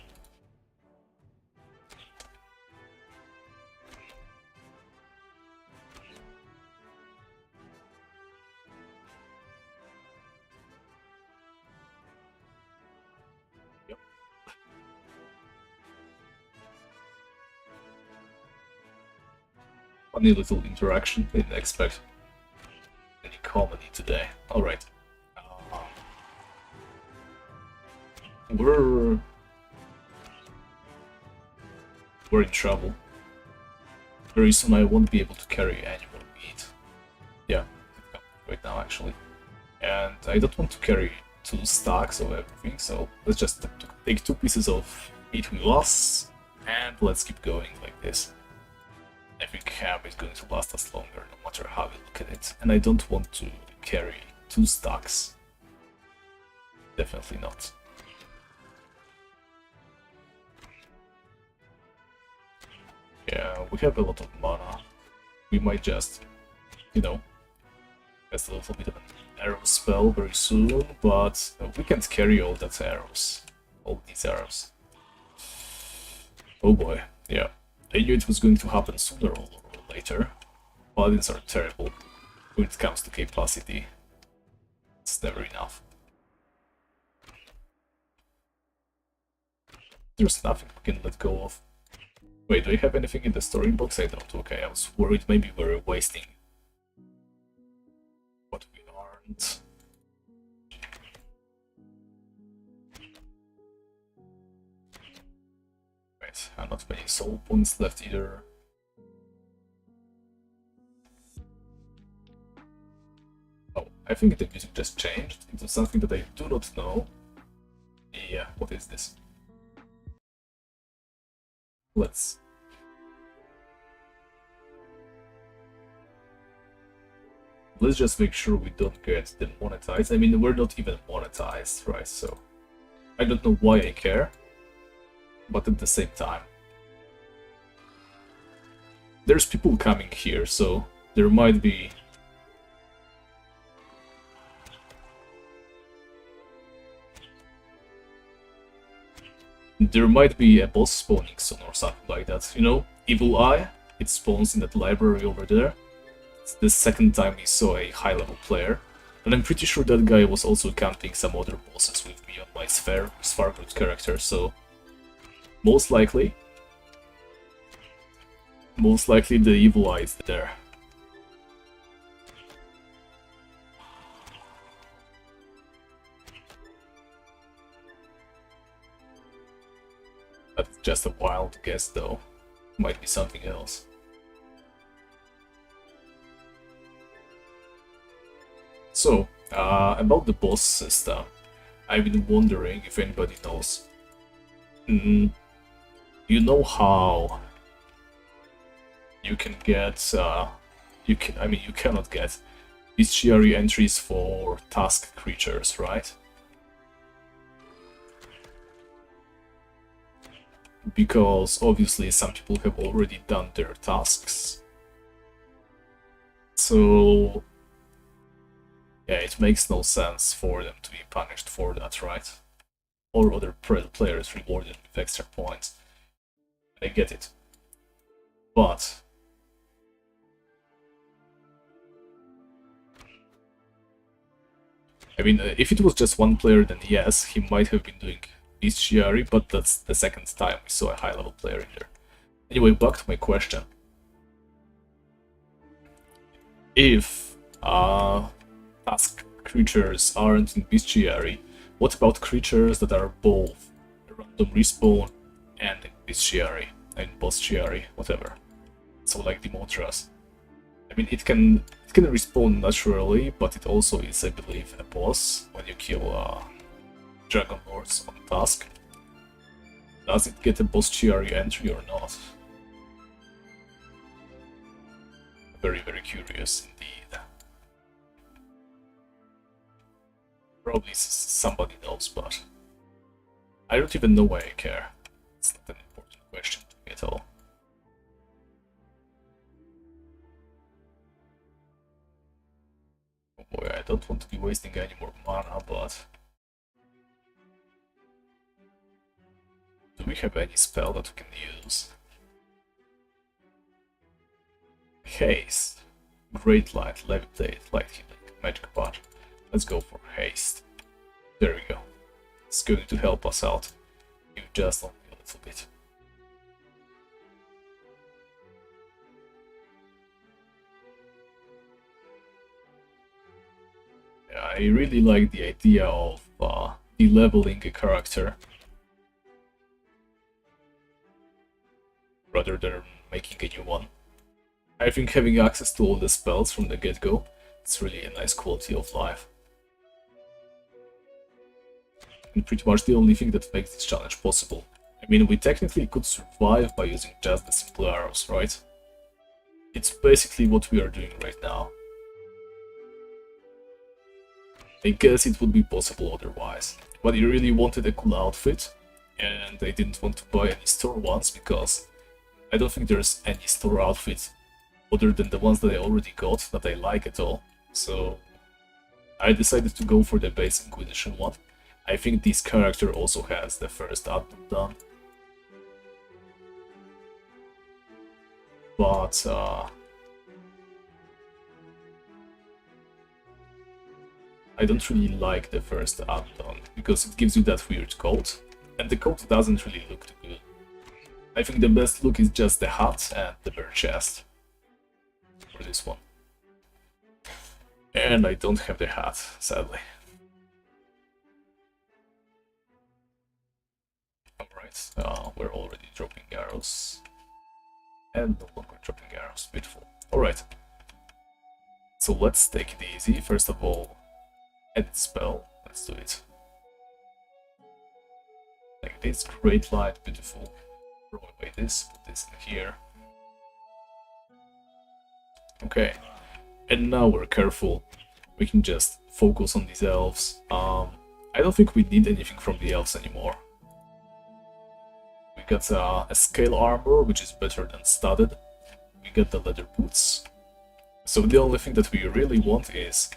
Funny little interaction. Didn't expect any comedy today. Alright. We're in trouble. Very soon I won't be able to carry any more meat. Yeah, right now actually. And I don't want to carry 2 stacks of everything, so let's just take 2 pieces of meat with us, and let's keep going like this. I think ham is going to last us longer, no matter how we look at it. And I don't want to carry 2 stacks. Definitely not. Yeah, we have a lot of mana. We might just, you know, cast a little bit of an arrow spell very soon, but we can't carry all that arrows. All these arrows. Oh boy, yeah. I knew it was going to happen sooner or later. Paladins are terrible when it comes to capacity. It's never enough. There's nothing we can let go of. Wait, do I have anything in the story box? I don't. Okay, I was worried maybe we were wasting what we aren't. Right, not many soul points left either. Oh, I think the music just changed into something that I do not know. Yeah, what is this? Let's just make sure we don't get demonetized. I mean, we're not even monetized, right? So I don't know why I care, but at the same time, there's people coming here, so there might be a boss spawning soon or something like that. You know, Evil Eye, it spawns in that library over there. It's the second time we saw a high-level player, and I'm pretty sure that guy was also camping some other bosses with me on my Svargud character, so most likely the Evil Eye is there. That's just a wild guess, though. Might be something else. So, about the boss system, I've been wondering if anybody knows. You know how you can get, you cannot get bestiary entries for task creatures, right? Because obviously some people have already done their tasks. So Yeah, it makes no sense for them to be punished for that, right? Or other players rewarded with extra points. I get it. But I mean, if it was just one player, then yes, he might have been doing bestiary, but that's the second time we saw a high-level player in there. Anyway, back to my question. If task creatures aren't in bestiary, what about creatures that are both random respawn and bestiary, and bestiary, whatever? So like Demontras. I mean, it can respawn naturally, but it also is, I believe, a boss when you kill Dragon Lords on task. Does it get a bestiary entry or not? Very, very curious indeed. Probably somebody knows, but I don't even know why I care. It's not an important question to me at all. Oh boy, I don't want to be wasting any more mana, but... do we have any spell that we can use? Haste. Great Light, Levitate, Light Healing, Magic Pot. Let's go for Haste. There we go. It's going to help us out. You just only a little bit. Yeah, I really like the idea of de-leveling a character rather than making a new one. I think having access to all the spells from the get-go, it's really a nice quality of life. And pretty much the only thing that makes this challenge possible. I mean, we technically could survive by using just the simple arrows, right? It's basically what we are doing right now. I guess it would be possible otherwise, but I really wanted a cool outfit, and I didn't want to buy any store ones because I don't think there's any store outfit other than the ones that I already got that I like at all. So I decided to go for the base Inquisition one. I think this character also has the first add-on done. But I don't really like the first add-on because it gives you that weird coat, and the coat doesn't really look too good. I think the best look is just the hat and the bare chest for this one. And I don't have the hat, sadly. Alright, we're already dropping arrows. And no longer dropping arrows, beautiful. Alright. So let's take it easy. First of all, edit spell. Let's do it. Like this, great light, beautiful. Throw away this, put this in here. Okay, and now we're careful. We can just focus on these elves. I don't think we need anything from the elves anymore. We got a scale armor, which is better than studded. We got the leather boots. So the only thing that we really want is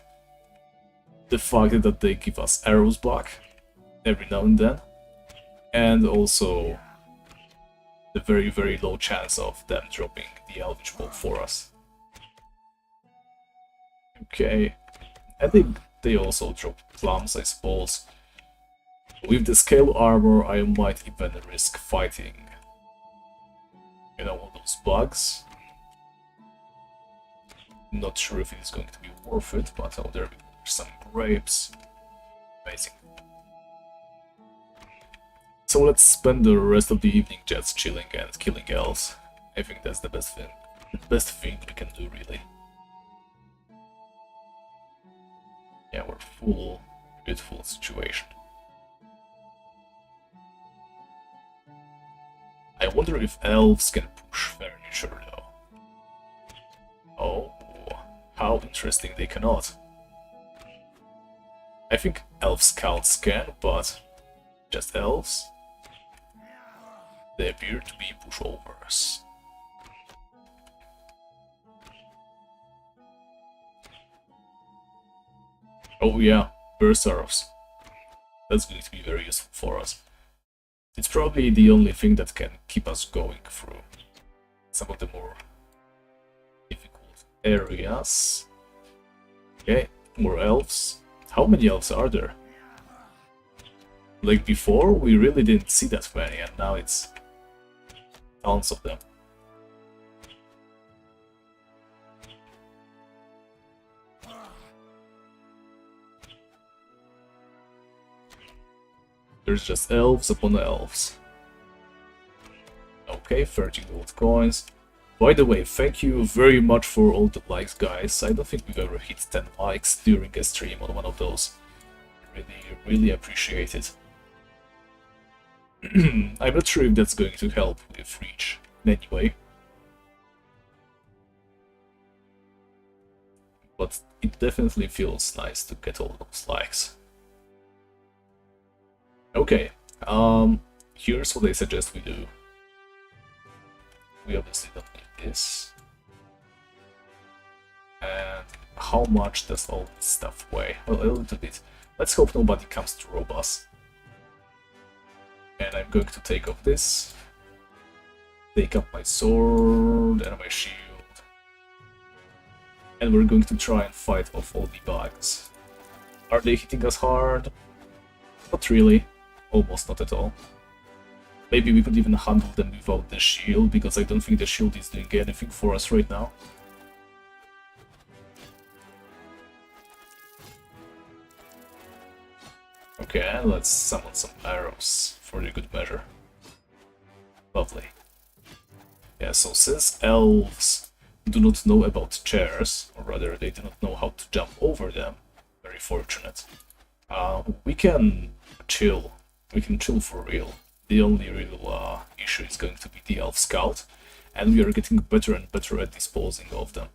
the fact that they give us arrows back every now and then. And also the very, very low chance of them dropping the Elvish Bow for us. Okay, I think they also drop plums, I suppose. With the scale armor, I might even risk fighting, you know, all those bugs. Not sure if it is going to be worth it, but oh, there are some grapes. Amazing. So let's spend the rest of the evening just chilling and killing elves. I think that's the best thing we can do, really. Yeah, we're full, beautiful situation. I wonder if elves can push furniture, though. Oh, how interesting, they cannot. I think elf scouts can, but just elves? They appear to be pushovers. Oh yeah, burst arrows. That's going to be very useful for us. It's probably the only thing that can keep us going through some of the more difficult areas. Okay, more elves. How many elves are there? Like before, we really didn't see that many, and now it's tons of them. There's just elves upon elves. Okay, 30 gold coins. By the way, thank you very much for all the likes, guys. I don't think we've ever hit 10 likes during a stream on one of those. Really appreciate it. I'm not sure if that's going to help with reach in any way. But it definitely feels nice to get all those likes. Okay, here's what I suggest we do. We obviously don't need this. And how much does all this stuff weigh? Well, a little bit. Let's hope nobody comes to rob us. And I'm going to take off this. Take up my sword and my shield. And we're going to try and fight off all the bugs. Are they hitting us hard? Not really. Almost not at all. Maybe we could even handle them without the shield, because I don't think the shield is doing anything for us right now. Okay, let's summon some arrows for the good measure. Lovely. Yeah, so since elves do not know about chairs, or rather they do not know how to jump over them, very fortunate, we can chill. We can chill for real. The only real issue is going to be the elf scout, and we are getting better and better at disposing of them.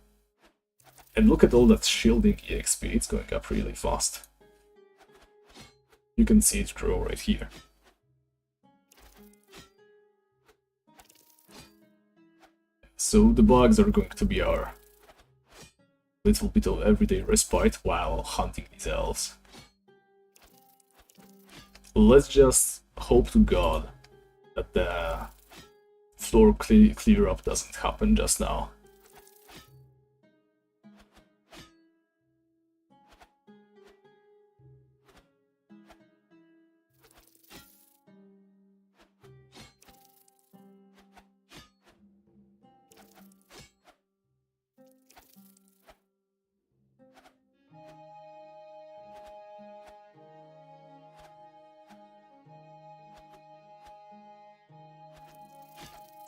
And look at all that shielding EXP, it's going up really fast. You can see it grow right here. So the bugs are going to be our little bit of everyday respite while hunting these elves. Let's just hope to God that the floor clear up doesn't happen just now.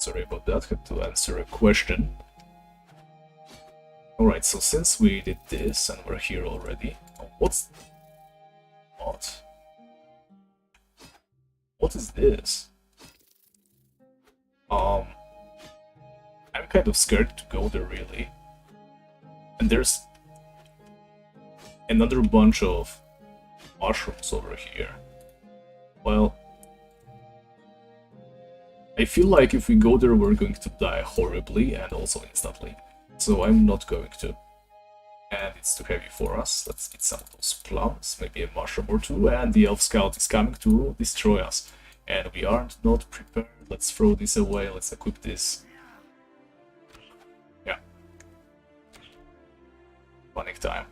Sorry about that, had to answer a question. Alright, so since we did this and we're here already, what? What is this? I'm kind of scared to go there, really. And there's another bunch of mushrooms over here. Well, I feel like if we go there, we're going to die horribly and also instantly. So I'm not going to. And it's too heavy for us. Let's eat some of those plums, maybe a mushroom or two, and the elf scout is coming to destroy us. And we aren't not prepared. Let's throw this away, let's equip this. Yeah. Panic time.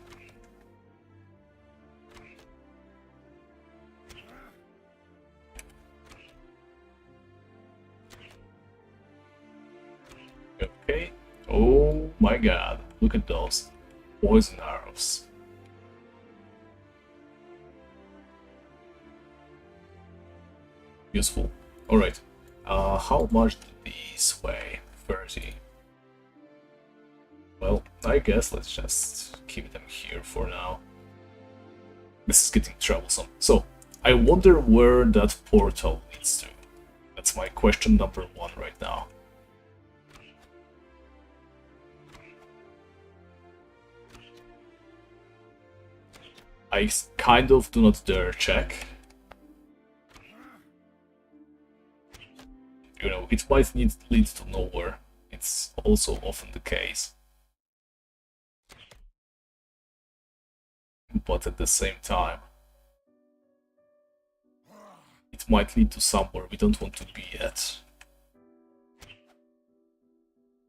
Okay. Oh my god. Look at those poison arrows. Useful. Alright. How much do these weigh? 30. Well, I guess let's just keep them here for now. This is getting troublesome. So, I wonder where that portal leads to. That's my question number 1 right now. I kind of do not dare check. You know, it might lead to nowhere. It's also often the case. but at the same time, it might lead to somewhere we don't want to be at.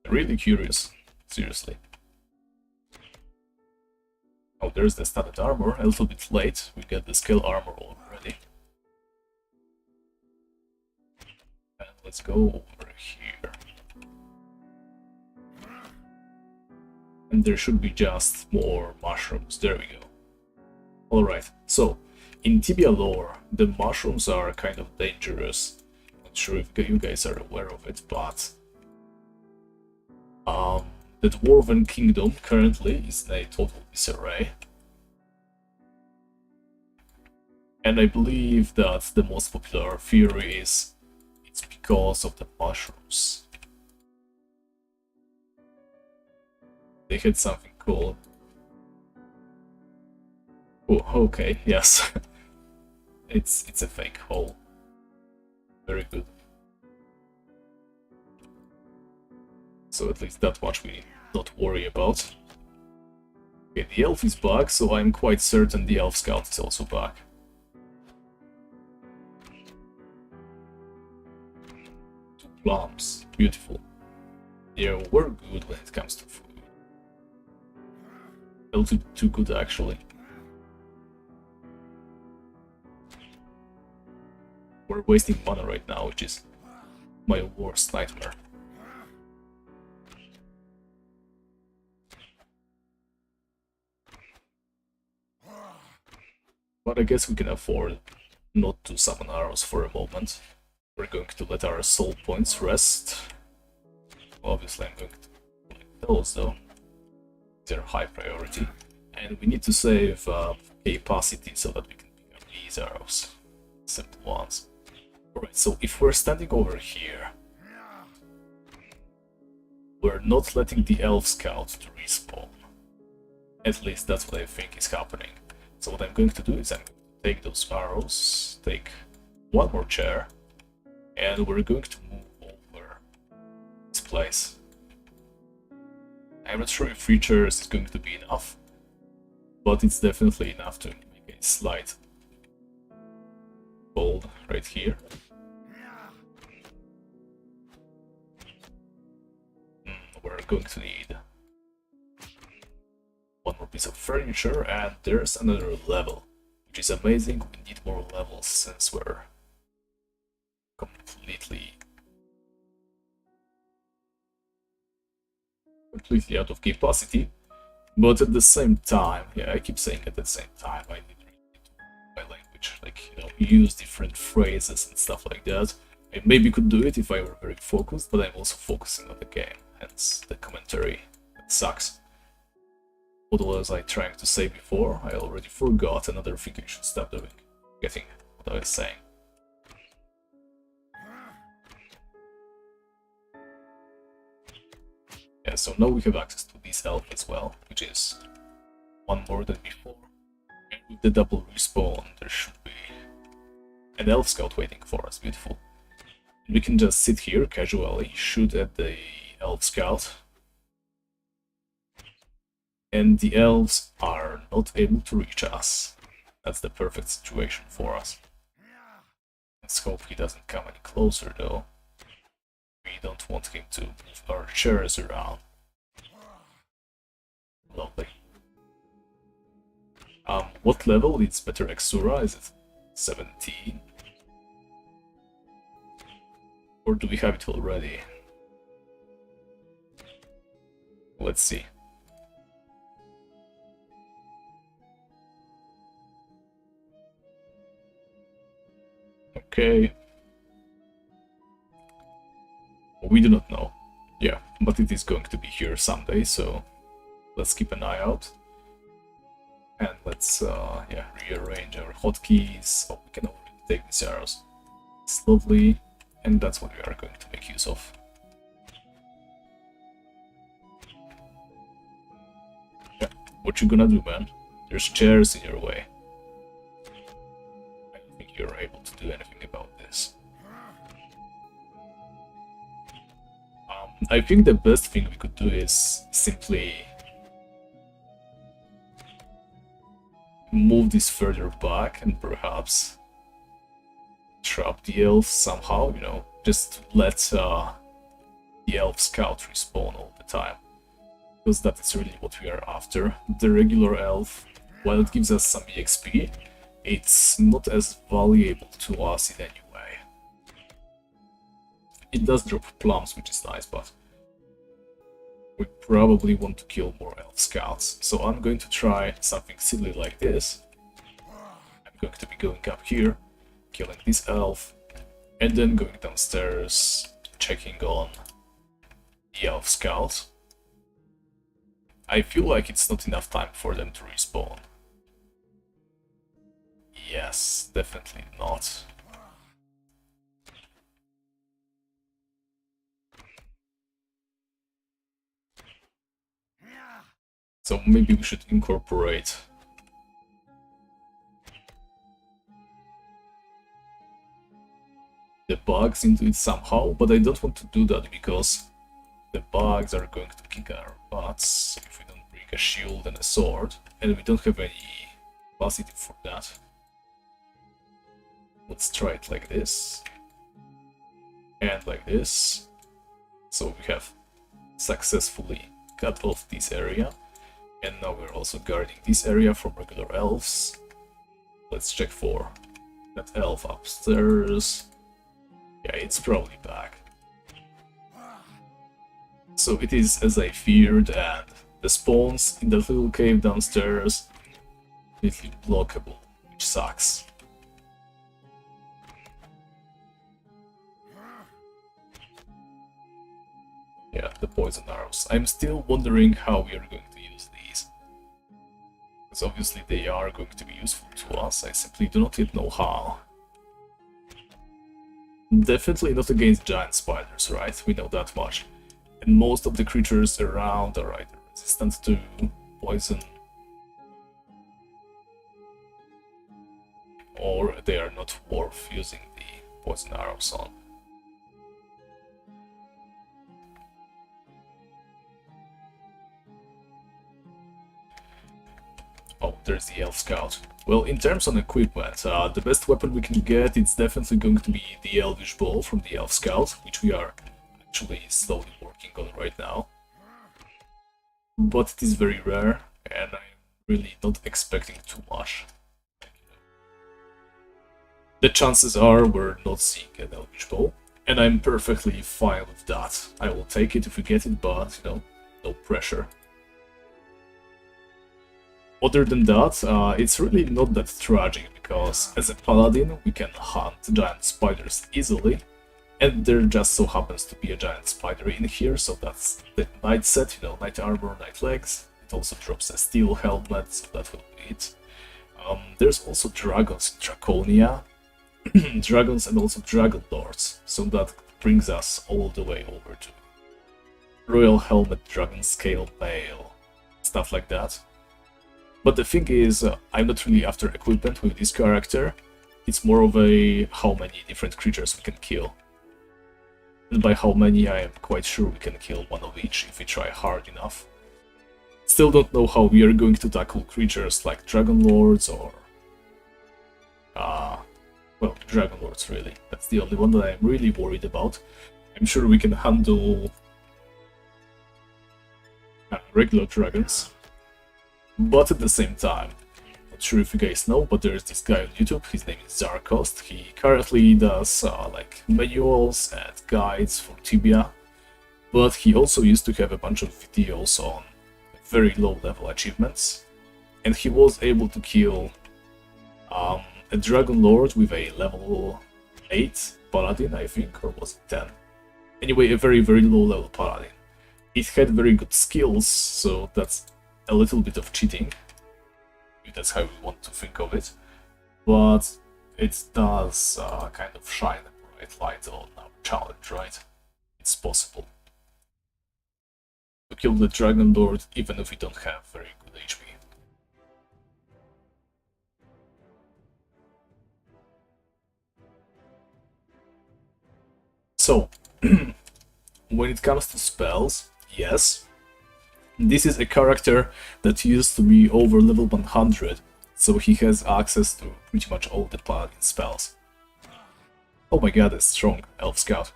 Really curious, seriously. Oh, there's the standard armor, a little bit late. We get the skill armor already. And let's go over here. And there should be just more mushrooms. There we go. Alright, so in Tibia lore, the mushrooms are kind of dangerous. Not sure if you guys are aware of it, but the Dwarven Kingdom currently is in a total disarray. And I believe that the most popular theory is it's because of the mushrooms. They had something cool. Oh, okay, yes. It's a fake hole. Very good. So at least that much we need not worry about. Okay, the elf is back, so I'm quite certain the elf scout is also back. Two plums, beautiful. Yeah, we're good when it comes to food. A little too good actually. We're wasting mana right now, which is my worst nightmare. But I guess we can afford not to summon arrows for a moment. We're going to let our soul points rest. Obviously I'm going to collect those though. They're high priority. And we need to save capacity so that we can pick up these arrows. Simple ones. Alright, so if we're standing over here, we're not letting the elf scout to respawn. At least that's what I think is happening. So what I'm going to do is I'm going to take those arrows, take one more chair, and we're going to move over this place. I'm not sure if 3 chairs is going to be enough, but it's definitely enough to make a slight fold right here. We're going to need one more piece of furniture, and there's another level, which is amazing. We need more levels since we're completely out of capacity. But at the same time, yeah, I keep saying at the same time, I need to my language, like, you know, use different phrases and stuff like that. I maybe could do it if I were very focused, but I'm also focusing on the game, hence the commentary that sucks. What was I trying to say before? I already forgot. Another thing I should stop doing. Getting what I was saying. Yeah, so now we have access to this elf as well, which is one more than before. And with the double respawn, there should be an elf scout waiting for us. Beautiful. And we can just sit here casually, shoot at the elf scout. And the elves are not able to reach us. That's the perfect situation for us. Let's hope he doesn't come any closer though. We don't want him to move our chairs around. Lovely. What level is better Exura? Is it 17? Or do we have it already? Let's see. Okay. We do not know. Yeah, but it is going to be here someday, so let's keep an eye out. And let's yeah, rearrange our hotkeys. Oh, we can already take these arrows. It's lovely, and that's what we are going to make use of. Yeah, what you gonna do, man? There's chairs in your way. I don't think you're able to do anything about this. I think the best thing we could do is simply move this further back and perhaps trap the elf somehow, you know, just let the elf scout respawn all the time. Because that is really what we are after. The regular elf, while it gives us some EXP, it's not as valuable to us in any way. It does drop plums, which is nice, but we probably want to kill more elf scouts. So I'm going to try something silly like this. I'm going to be going up here, killing this elf, and then going downstairs, checking on the elf scouts. I feel like it's not enough time for them to respawn. Yes, definitely not. So maybe we should incorporate the bugs into it somehow, but I don't want to do that because the bugs are going to kick our butts if we don't bring a shield and a sword, and we don't have any capacity for that. Let's try it like this, and like this. So we have successfully cut off this area, and now we're also guarding this area from regular elves. Let's check for that elf upstairs. Yeah, it's probably back. So it is as I feared, and the spawns in the little cave downstairs completely blockable, which sucks. Yeah, the poison arrows. I'm still wondering how we are going to use these. Because obviously they are going to be useful to us, I simply do not yet know how. Definitely not against giant spiders, right? We know that much. And most of the creatures around are either resistant to poison, or they are not worth using the poison arrows on. Oh, there's the elf scout. Well, in terms of equipment, the best weapon we can get is definitely going to be the elvish bow from the elf scout, which we are actually slowly working on right now. But it is very rare, and I'm really not expecting too much. The chances are we're not seeing an elvish bow, and I'm perfectly fine with that. I will take it if we get it, but, you know, no pressure. Other than that, it's really not that tragic, because as a paladin we can hunt giant spiders easily, and there just so happens to be a giant spider in here, so that's the knight set, you know, knight armor, knight legs. It also drops a steel helmet, so that will be it. There's also dragons in Draconia, dragons and also dragon lords, so that brings us all the way over to royal helmet, dragon scale mail, stuff like that. But the thing is, I'm not really after equipment with this character. It's more of a how many different creatures we can kill. And by how many, I am quite sure we can kill one of each if we try hard enough. Still don't know how we are going to tackle creatures like Dragon Lords or... well, Dragon Lords really. That's the only one that I'm really worried about. I'm sure we can handle regular dragons. But at the same time, not sure if you guys know, but there's this guy on YouTube, his name is Zarkost. He currently does like manuals and guides for Tibia, but he also used to have a bunch of videos on very low level achievements, and he was able to kill a Dragon Lord with a level 8 Paladin, I think, or was it 10? Anyway, a very low level Paladin. It had very good skills, so that's a little bit of cheating, if that's how we want to think of it, but it does kind of shine a bright light on our challenge, right? It's possible to kill the Dragon Lord even if we don't have very good HP. So, when it comes to spells, yes, this is a character that used to be over level 100 so he has access to pretty much all the paladin spells. Oh my god, it's strong, Elf Scout.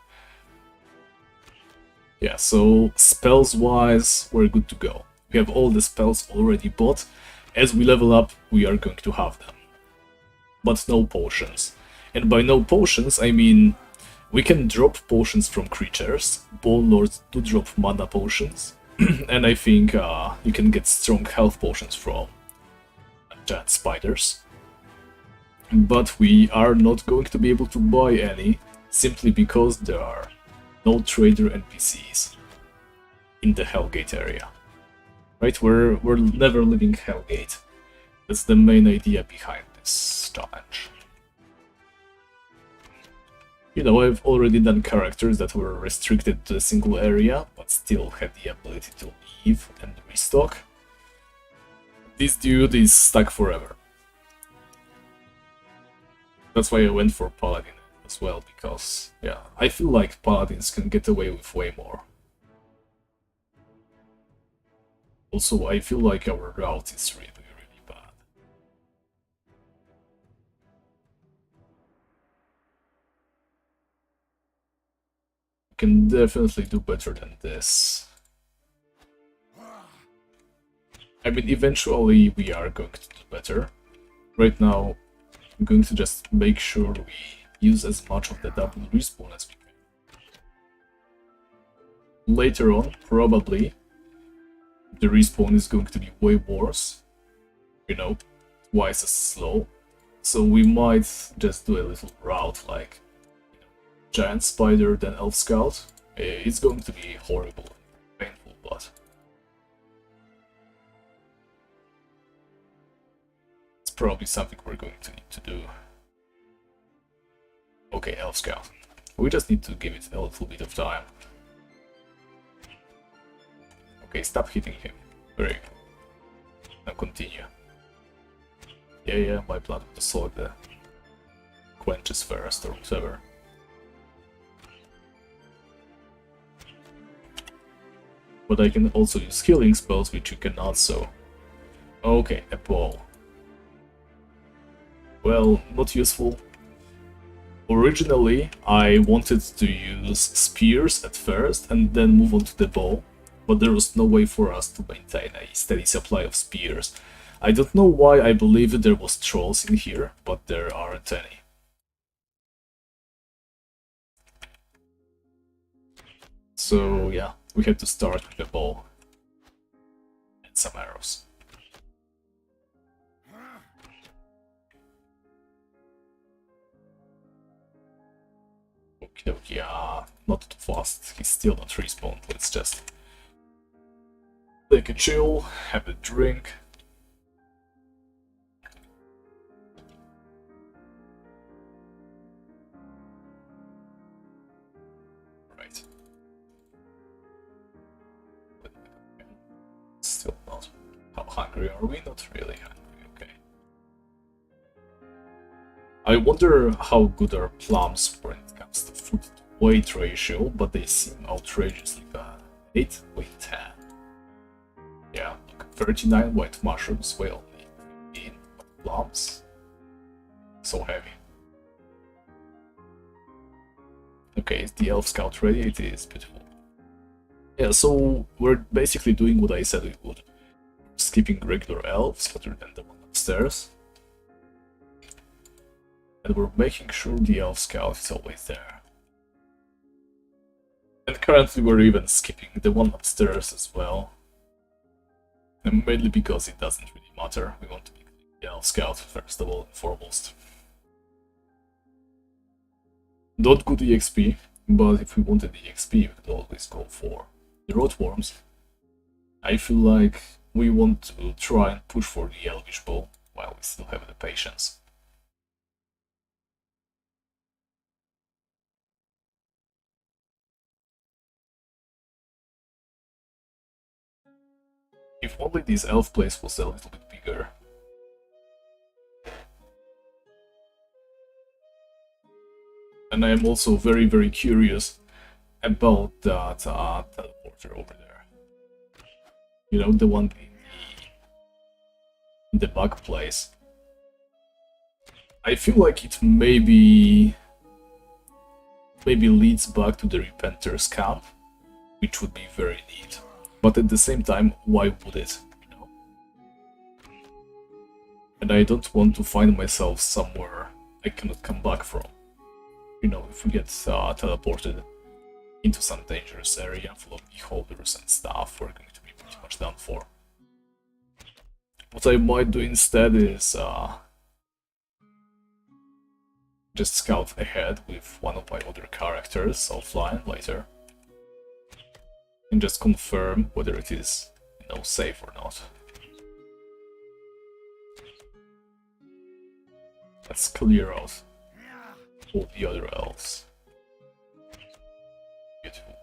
Yeah, so spells-wise, we're good to go. We have all the spells already bought. As we level up, we are going to have them. But no potions. And by no potions, I mean we can drop potions from creatures. Bone Lords do drop mana potions. And I think you can get strong health potions from giant spiders. But we are not going to be able to buy any, simply because there are no trader NPCs in the Hellgate area. Right? We're never leaving Hellgate. That's the main idea behind this challenge. You know, I've already done characters that were restricted to a single area, but still had the ability to leave and restock. This dude is stuck forever. That's why I went for Paladin as well, because, yeah, I feel like Paladins can get away with way more. Also, I feel like our route is really, really bad. We can definitely do better than this. I mean, eventually we are going to do better. Right now, I'm going to just make sure we use as much of the double respawn as we can. Later on, probably, the respawn is going to be way worse. You know, twice as slow. So we might just do a little route like, you know, Giant Spider, then Elf Scout. It's going to be horrible and painful, but it's probably something we're going to need to do. Okay, Elf Scout. We just need to give it a little bit of time. Okay, stop hitting him. Very good. Now continue. Yeah, my blood of the sword quenches first or whatever. But I can also use healing spells, which you cannot, so... Okay, a bow. Well, not useful. Originally, I wanted to use spears at first and then move on to the bow, but there was no way for us to maintain a steady supply of spears. I don't know why I believed there was trolls in here, but there aren't any. So yeah, we have to start with a bow and some arrows. Okay, not too fast, he's still not respawned, let's just take a chill, have a drink. Right. Still not. How hungry are we? Not really hungry, okay. I wonder how good are plums when it comes to food to weight ratio, but they seem outrageously bad. 8, weight 10. Yeah, look, 39 white mushrooms, we only 15 plums. So heavy. Okay, is the Elf Scout ready? It is, beautiful. Yeah, so we're basically doing what I said we would. Skipping regular elves rather than the one upstairs. And we're making sure the Elf Scout is always there. And currently we're even skipping the one upstairs as well. And mainly because it doesn't really matter. We want to be the Elf Scout first of all and foremost. Not good EXP, but if we wanted EXP, we could always go for the Rotworms. I feel like we want to try and push for the Elvish Bow while we still have the patience. If only this elf place was a little bit bigger. And I am also very, very curious about that teleporter over there. You know, the one in the bug place. I feel like it maybe leads back to the Repenters camp, which would be very neat. But at the same time, why would it? You know? And I don't want to find myself somewhere I cannot come back from. You know, if we get teleported into some dangerous area full of beholders and stuff, we're going to be pretty much done for. What I might do instead is just scout ahead with one of my other characters offline later, and just confirm whether it is, you know, safe or not. Let's clear out all the other elves. Beautiful.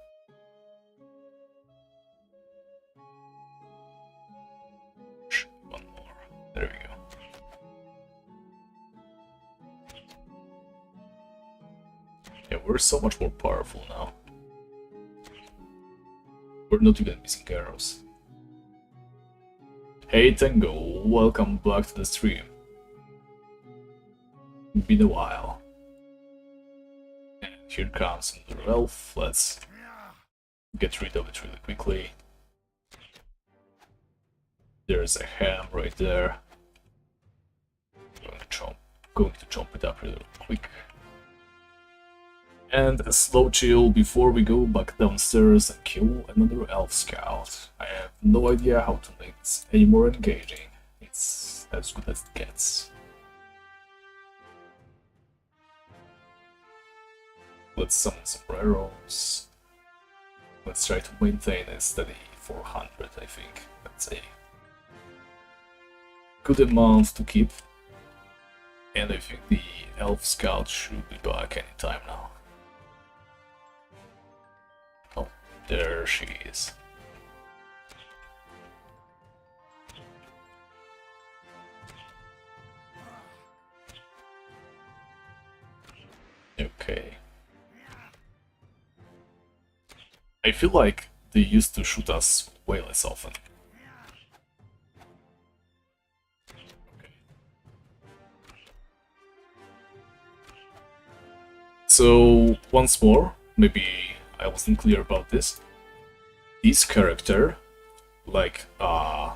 One more. There we go. Yeah, we're so much more powerful now. We're not even missing arrows. Hey Tango, welcome back to the stream. Been a while. And here comes another elf. Let's get rid of it really quickly. There's a ham right there. Going to chomp it up really quick. And a slow chill before we go back downstairs and kill another elf scout. I have no idea how to make this any more engaging. It's as good as it gets. Let's summon some arrows. Let's try to maintain a steady 400, I think. That's a good amount to keep. And I think the elf scout should be back anytime now. Oh, there she is. Okay. I feel like they used to shoot us way less often. Okay. So, once more, maybe I wasn't clear about this. This character, like, a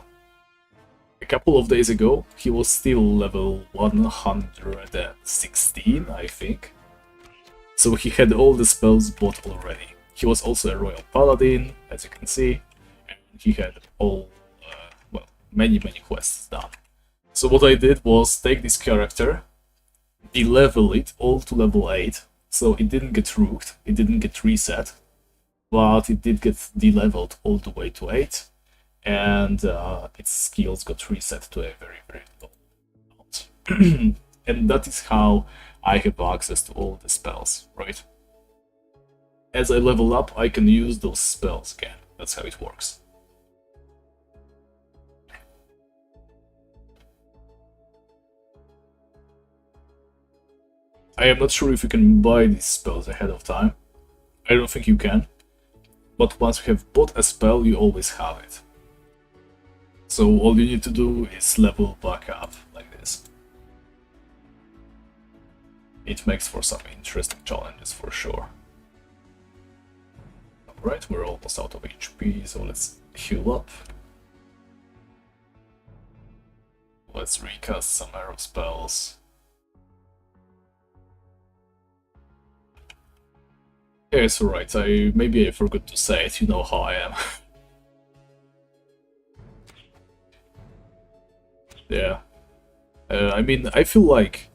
couple of days ago, he was still level 116, I think. So he had all the spells bought already. He was also a royal paladin, as you can see, and he had all, well, many quests done. So what I did was take this character, de-level it all to level 8, so it didn't get rooked, it didn't get reset, but it did get de-leveled all the way to 8, and its skills got reset to a very low amount. And that is how I have access to all the spells, right? As I level up, I can use those spells again. That's how it works. I am not sure if you can buy these spells ahead of time. I don't think you can. But once you have bought a spell, you always have it. So all you need to do is level back up like this. It makes for some interesting challenges for sure. Alright, we're almost out of HP, so let's heal up. Let's recast some arrow spells. Yeah, it's alright, maybe I forgot to say it, you know how I am. Yeah. I mean, I feel like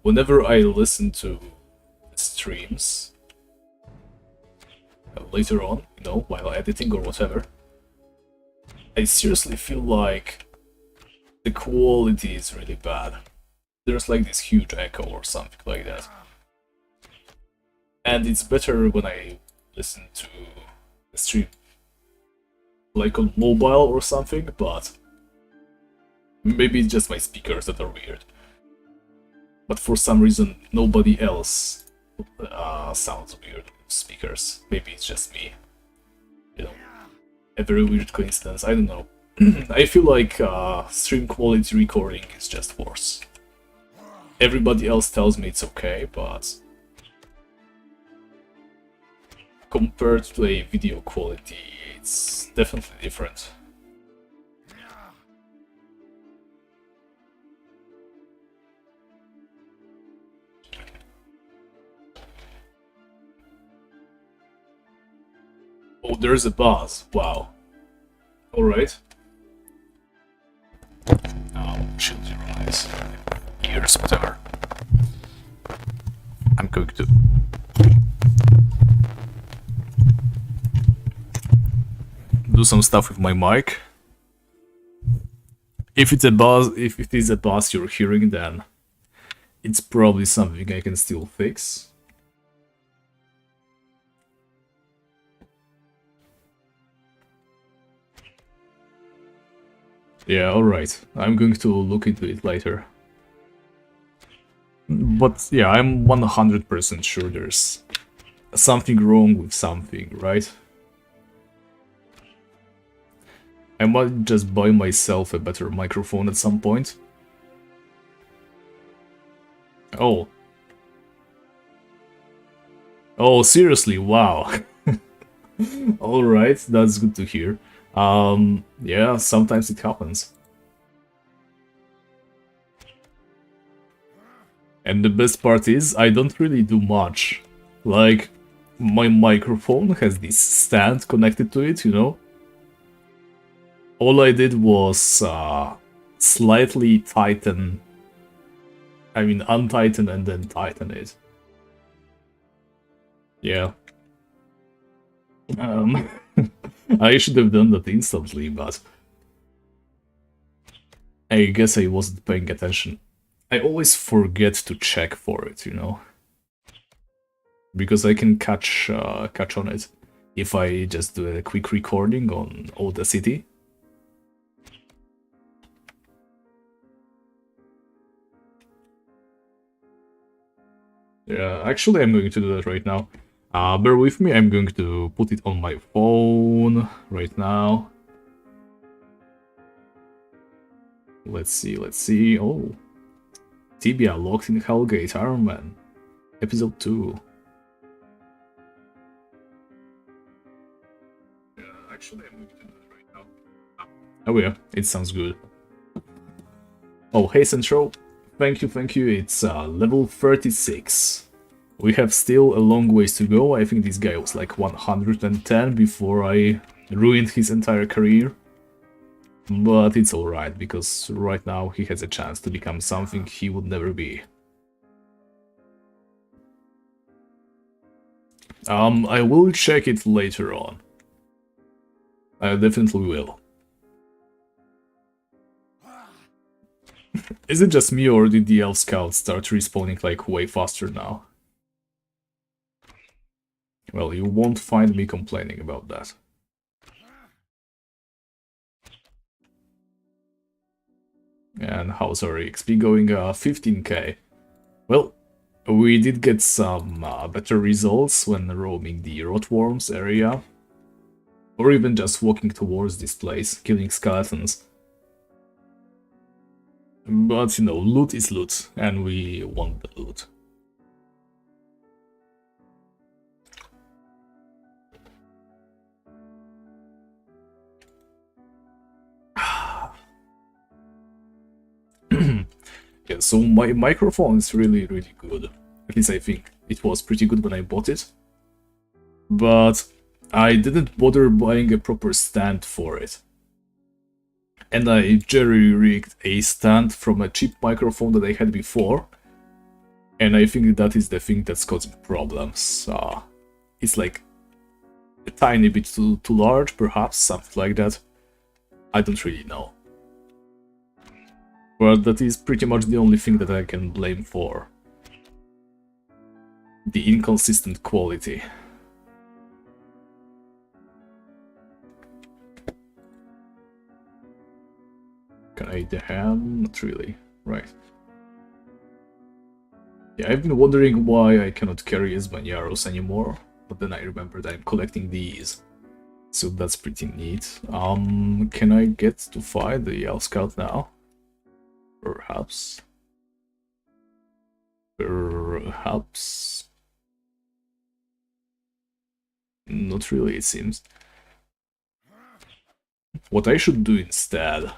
whenever I listen to streams, later on, you know, while editing or whatever, I seriously feel like the quality is really bad. There's like this huge echo or something like that. And it's better when I listen to the stream like on mobile or something, but maybe it's just my speakers that are weird. But for some reason, nobody else sounds weird with speakers. Maybe it's just me. You know, a very weird coincidence. I don't know. I feel like stream quality recording is just worse. Everybody else tells me it's okay, but compared to a video quality, it's definitely different. Oh, there's a boss. Wow. Alright. Shield your eyes. Ears, whatever. I'm going to do some stuff with my mic. If it's a boss, if it is a boss you're hearing, then it's probably something I can still fix. Yeah, alright. I'm going to look into it later. But yeah, I'm 100% sure there's something wrong with something, right? I might just buy myself a better microphone at some point. Oh. Oh, seriously, wow. Alright, that's good to hear. Yeah, sometimes it happens. And the best part is, I don't really do much. Like, my microphone has this stand connected to it, you know? All I did was slightly tighten, untighten and then tighten it. Yeah. I should have done that instantly, but I guess I wasn't paying attention. I always forget to check for it, you know? Because I can catch on it if I just do a quick recording on Audacity. Yeah, actually I'm going to do that right now. Bear with me, I'm going to put it on my phone right now. Let's see. Oh. Tibia locked in Hellgate, Ironman. Episode 2. Yeah, actually I'm going to do that right now. Oh yeah, it sounds good. Oh, hey Central. Thank you. It's level 36. We have still a long ways to go. I think this guy was like 110 before I ruined his entire career. But it's alright, because right now he has a chance to become something he would never be. I will check it later on. I definitely will. Is it just me, or did the elf scouts start respawning like way faster now? Well, you won't find me complaining about that. And how's our XP going? 15k. Well, we did get some better results when roaming the rotworms area. Or even just walking towards this place, killing skeletons. But, you know, loot is loot, and we want the loot. Yeah, so my microphone is really good. At least I think it was pretty good when I bought it. But I didn't bother buying a proper stand for it. And I jerry-rigged a stand from a cheap microphone that I had before. And I think that is the thing that's causing problems. It's like a tiny bit too large, perhaps, something like that. I don't really know. But that is pretty much the only thing that I can blame for the inconsistent quality. Can I eat the ham? Not really. Right. Yeah, I've been wondering why I cannot carry as many arrows anymore, but then I remembered I'm collecting these. So that's pretty neat. Can I get to fight the Elf Scout now? Perhaps. Perhaps. Not really, it seems. What I should do instead,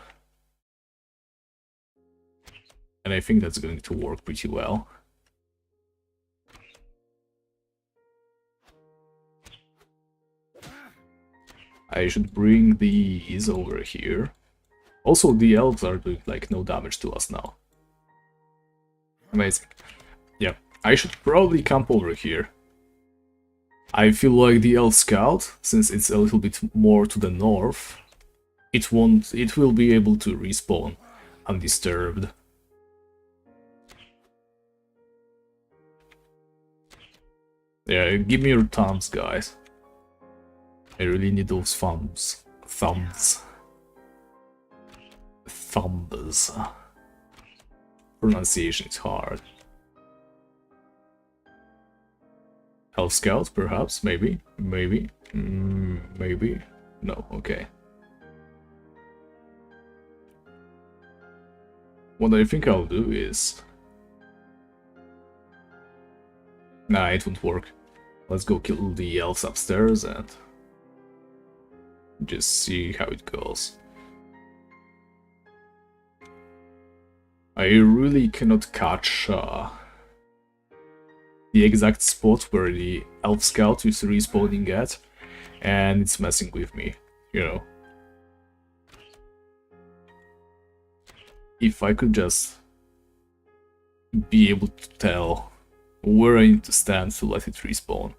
and I think that's going to work pretty well. I should bring these over here. Also, the elves are doing like no damage to us now. Amazing. Yeah, I should probably camp over here. I feel like the elf scout, since it's a little bit more to the north, it will be able to respawn undisturbed. Yeah, give me your thumbs, guys. I really need those thumbs. Thumbs. Pronunciation is hard. Elf Scout, perhaps? Maybe? Maybe? Maybe? No, okay. What I think I'll do is... Nah, it won't work. Let's go kill the elves upstairs and... just see how it goes. I really cannot catch the exact spot where the Elf Scout is respawning at, and it's messing with me, you know. If I could just be able to tell where I need to stand to let it respawn.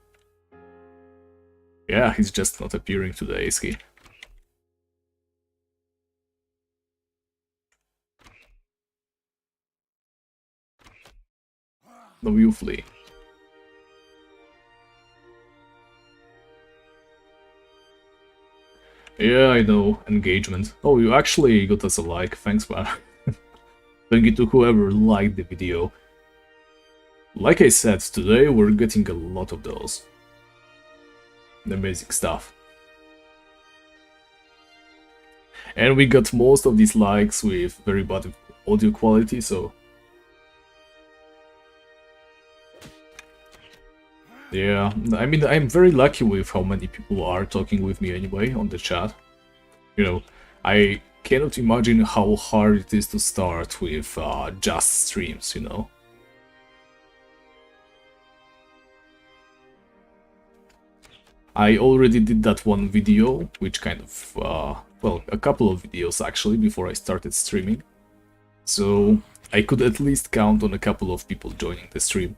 Yeah, he's just not appearing today, is he? No, you flee. Yeah, I know. Engagement. Oh, you actually got us a like. Thanks, man. Thank you to whoever liked the video. Like I said, today we're getting a lot of those. Amazing stuff. And we got most of these likes with very bad audio quality, so... yeah, I mean, I'm very lucky with how many people are talking with me anyway on the chat. You know, I cannot imagine how hard it is to start with just streams, you know. I already did that one video, which kind of, well, a couple of videos actually, before I started streaming. So I could at least count on a couple of people joining the stream.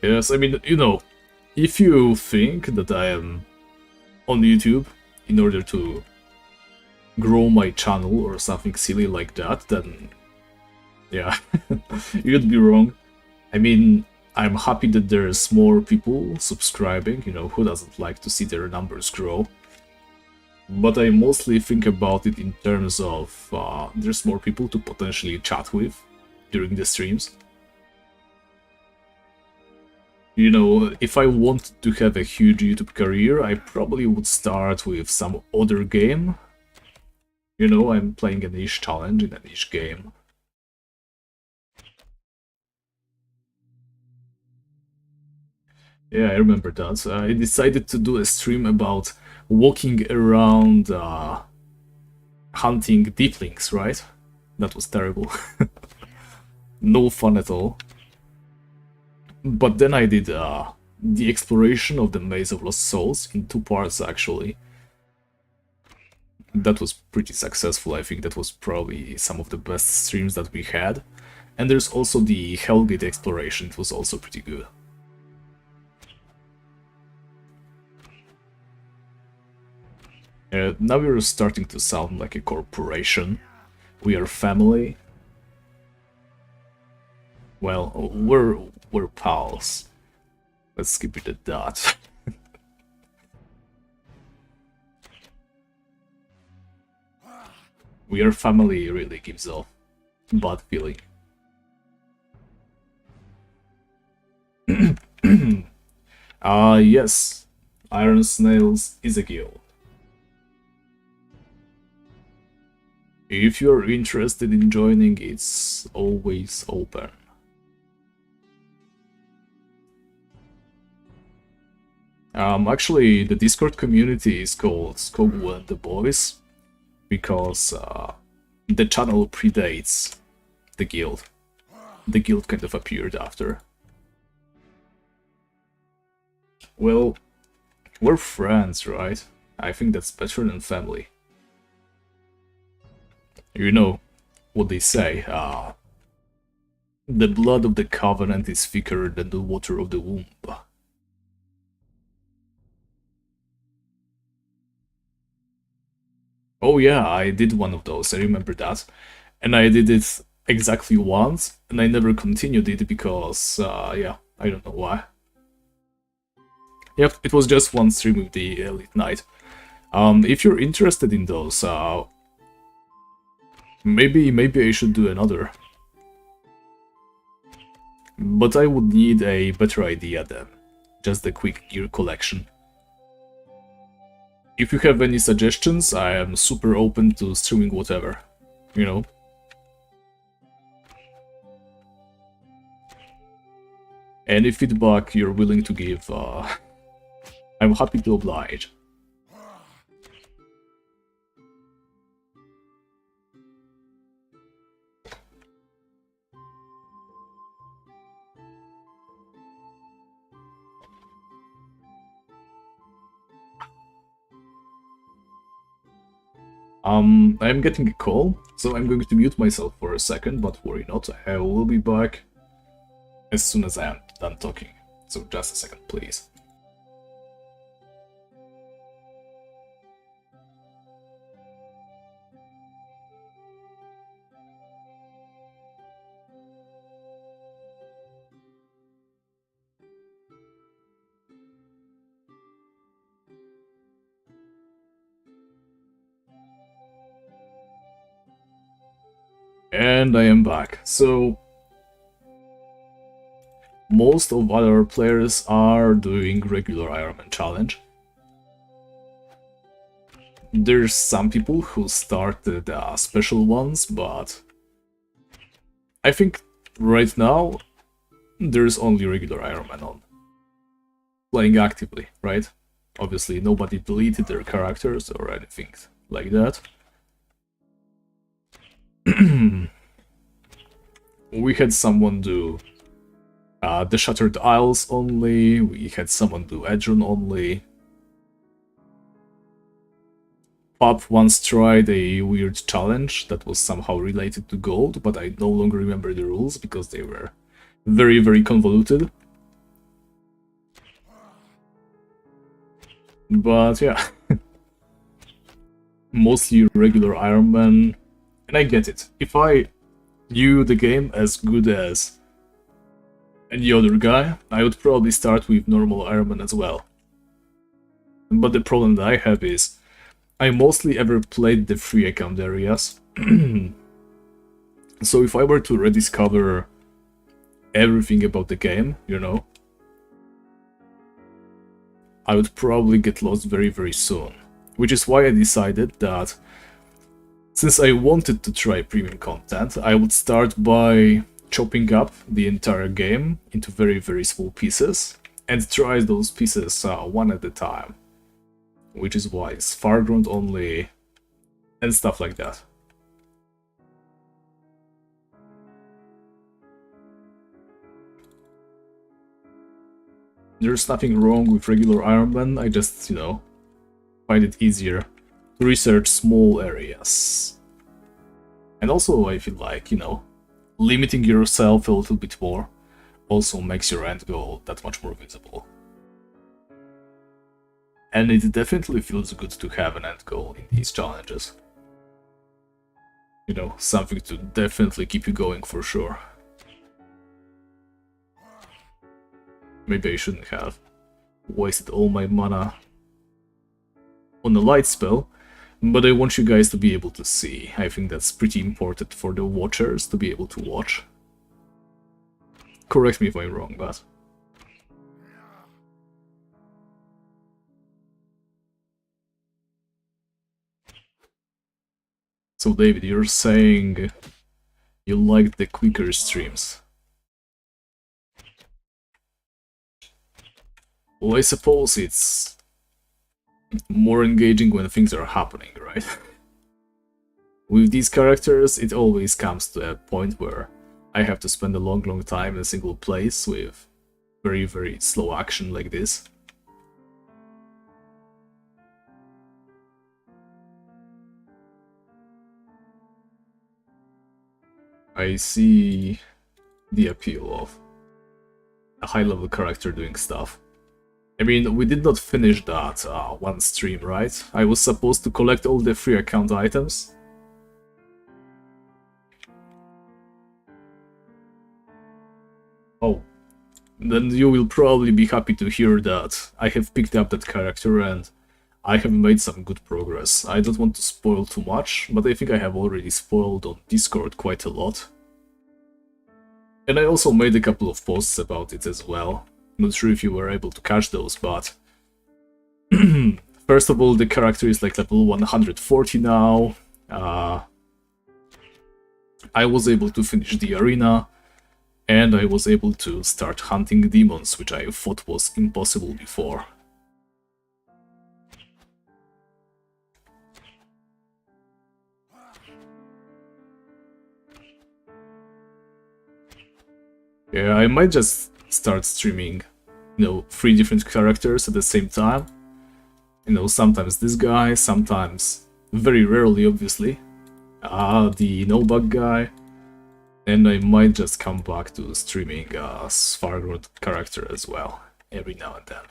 Yes, I mean, you know, if you think that I am on YouTube in order to grow my channel or something silly like that, then yeah, you'd be wrong. I mean, I'm happy that there's more people subscribing, you know, who doesn't like to see their numbers grow. But I mostly think about it in terms of there's more people to potentially chat with during the streams. You know, if I wanted to have a huge YouTube career, I probably would start with some other game. You know, I'm playing a niche challenge in a niche game. Yeah, I remember that. I decided to do a stream about walking around hunting deeplings, right? That was terrible. No fun at all. But then I did the exploration of the Maze of Lost Souls in 2 parts, actually. That was pretty successful. I think that was probably some of the best streams that we had. And there's also the Hellgate exploration. It was also pretty good. Now we're starting to sound like a corporation. We are family. Well, we're pals. Let's keep it at that. We are family really gives off bad feeling. Yes. Iron Snails is a guild. If you're interested in joining, it's always open. Actually, the Discord community is called Skogul and the Boys because the channel predates the guild. The guild kind of appeared after. Well, we're friends, right? I think that's better than family. You know what they say, the blood of the Covenant is thicker than the water of the womb. Oh yeah, I did one of those, I remember that. And I did it exactly once, and I never continued it because, yeah, I don't know why. Yep, it was just one stream with the Elite Knight. If you're interested in those, maybe I should do another. But I would need a better idea than just a quick gear collection. If you have any suggestions, I am super open to streaming whatever, you know. Any feedback you're willing to give, I'm happy to oblige. I'm getting a call, so I'm going to mute myself for a second, but worry not, I will be back as soon as I am done talking. So just a second, please. And I am back. So most of other players are doing regular Ironman challenge. There's some people who started special ones, but I think right now there's only regular Ironman on. Playing actively, right? Obviously nobody deleted their characters or anything like that. We had someone do the Shattered Isles only, we had someone do Edron only. Pop once tried a weird challenge that was somehow related to gold, but I no longer remember the rules because they were very, very convoluted. But yeah, mostly regular Ironman, and I get it. If I knew the game as good as any other guy, I would probably start with normal Ironman as well. But the problem that I have is, I mostly ever played the free account areas. So if I were to rediscover everything about the game, you know, I would probably get lost very, very soon. Which is why I decided that since I wanted to try premium content, I would start by chopping up the entire game into very, very small pieces and try those pieces one at a time. Which is why it's Farground only and stuff like that. There's nothing wrong with regular Ironman, I just, you know, find it easier to research small areas. And also I feel like, you know, limiting yourself a little bit more also makes your end goal that much more visible. And it definitely feels good to have an end goal in these challenges. You know, something to definitely keep you going for sure. Maybe I shouldn't have wasted all my mana on a light spell, but I want you guys to be able to see. I think that's pretty important for the watchers to be able to watch. Correct me if I'm wrong, but... So David, you're saying you like the quicker streams. Well, I suppose it's more engaging when things are happening, right? With these characters, it always comes to a point where I have to spend a long time in a single place with very slow action like this. I see the appeal of a high-level character doing stuff. I mean, we did not finish that one stream, right? I was supposed to collect all the free account items. Oh, then you will probably be happy to hear that I have picked up that character and I have made some good progress. I don't want to spoil too much, but I think I have already spoiled on Discord quite a lot. And I also made a couple of posts about it as well. Not sure if you were able to catch those, but... First of all, the character is like level 140 now. I was able to finish the arena, and I was able to start hunting demons, which I thought was impossible before. Yeah, I might just start streaming, 3 different characters at the same time. Sometimes this guy, sometimes, very rarely obviously, the no-bug guy, and I might just come back to streaming a Svargrod character as well, every now and then.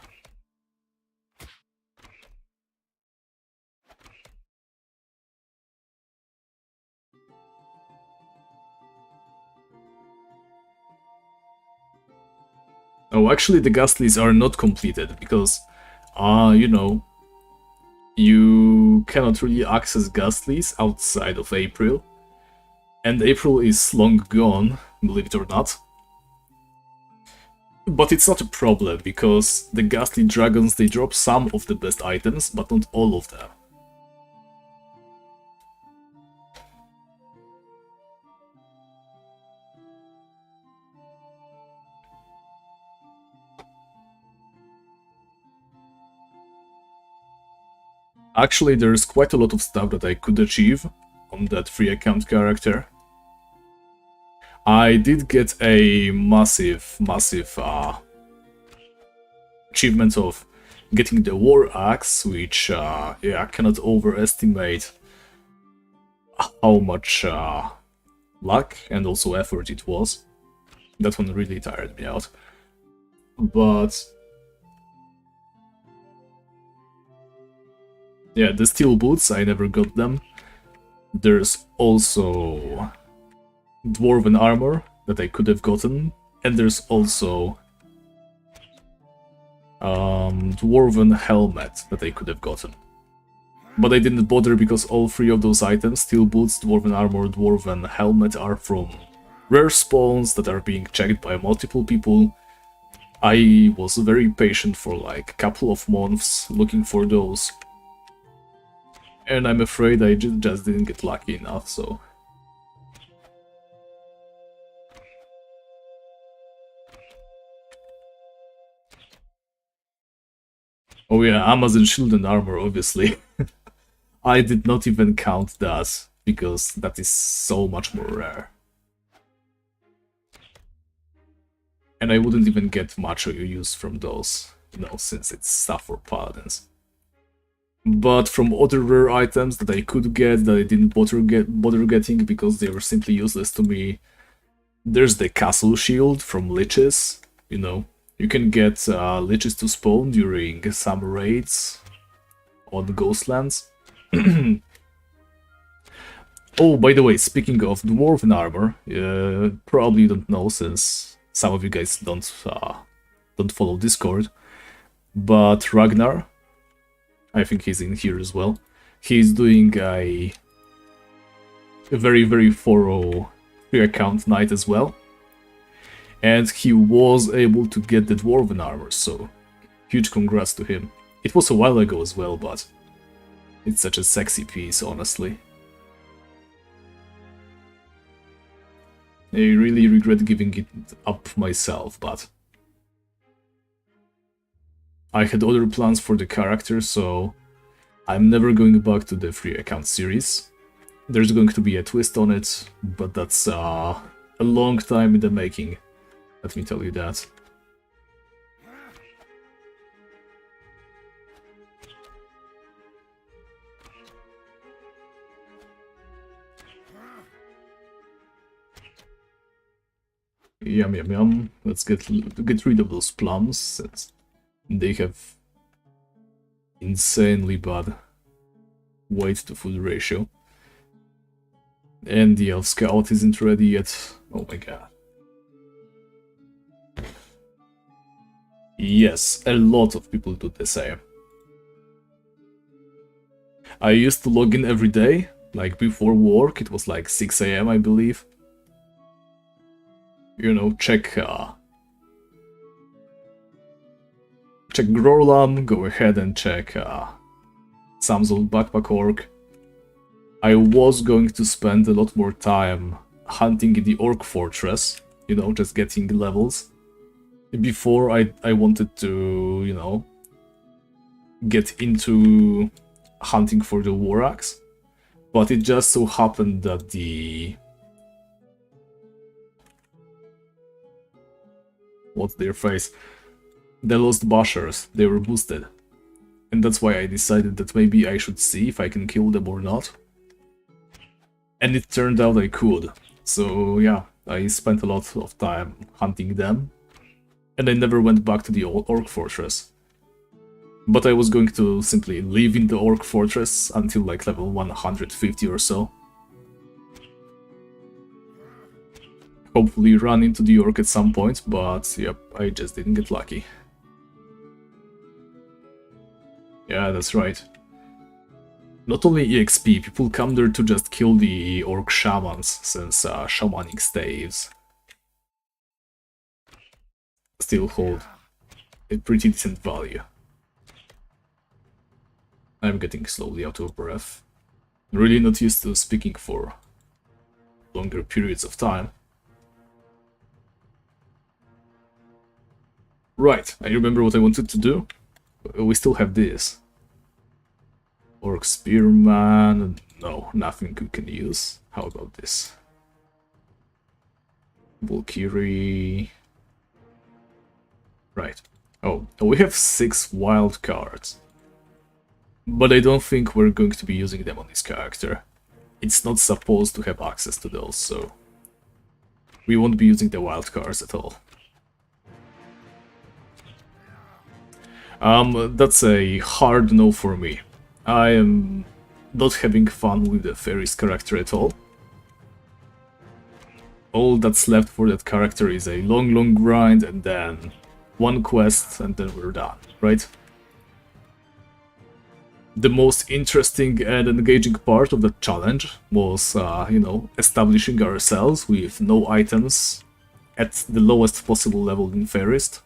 Oh, actually the Ghastlies are not completed, because, you cannot really access Ghastlies outside of April. And April is long gone, believe it or not. But it's not a problem, because the Ghastly Dragons, they drop some of the best items, but not all of them. Actually, there's quite a lot of stuff that I could achieve on that free account character. I did get a massive achievement of getting the War Axe, which, yeah, I cannot overestimate how much luck and also effort it was. That one really tired me out. But... yeah, the steel boots, I never got them. There's also dwarven armor that I could have gotten, and there's also dwarven helmet that I could have gotten. But I didn't bother because all 3 of those items, steel boots, dwarven armor, dwarven helmet, are from rare spawns that are being checked by multiple people. I was very patient for like a couple of months looking for those. And I'm afraid I just didn't get lucky enough, so... oh yeah, Amazon Shield and Armor, obviously. I did not even count that, because that is so much more rare. And I wouldn't even get much use from those, since it's stuff for paladins. But from other rare items that I could get, that I didn't bother getting because they were simply useless to me, there's the Castle Shield from Liches. You can get Liches to spawn during some raids on Ghostlands. Oh, by the way, speaking of Dwarven armor, probably you don't know since some of you guys don't follow Discord, but Ragnar, I think he's in here as well. He's doing a very thorough free account night as well. And he was able to get the Dwarven armor, so huge congrats to him. It was a while ago as well, but it's such a sexy piece, honestly. I really regret giving it up myself, but I had other plans for the character, so I'm never going back to the free account series. There's going to be a twist on it, but that's a long time in the making, let me tell you that. Yum yum yum. Let's get rid of those plums, since they have insanely bad weight to food ratio. And the elf scout isn't ready yet. Oh my god. Yes, a lot of people do the same. I used to log in every day, like before work, it was like 6 AM I believe. You know, check Grorlam, go ahead and check Sam's old backpack orc. I was going to spend a lot more time hunting in the orc fortress, you know, just getting levels. Before I wanted to, you know, get into hunting for the war axe. But it just so happened that what's their face? The Lost Bashers, they were boosted. And that's why I decided that maybe I should see if I can kill them or not. And it turned out I could. So yeah, I spent a lot of time hunting them. And I never went back to the Orc Fortress. But I was going to simply live in the Orc Fortress until like level 150 or so. Hopefully run into the Orc at some point, but yep, I just didn't get lucky. Yeah, that's right. Not only EXP, people come there to just kill the Orc Shamans, since shamanic staves still hold a pretty decent value. I'm getting slowly out of breath. Really not used to speaking for longer periods of time. Right, I remember what I wanted to do. We still have this. Orc Spearman. No, nothing we can use. How about this? Valkyrie. Right. Oh, we have 6 wild cards. But I don't think we're going to be using them on this character. It's not supposed to have access to those, so we won't be using the wild cards at all. That's a hard no for me. I am not having fun with the Fairies character at all. All that's left for that character is a long grind and then one quest and then we're done, right? The most interesting and engaging part of the challenge was, you know, establishing ourselves with no items at the lowest possible level in Fairest.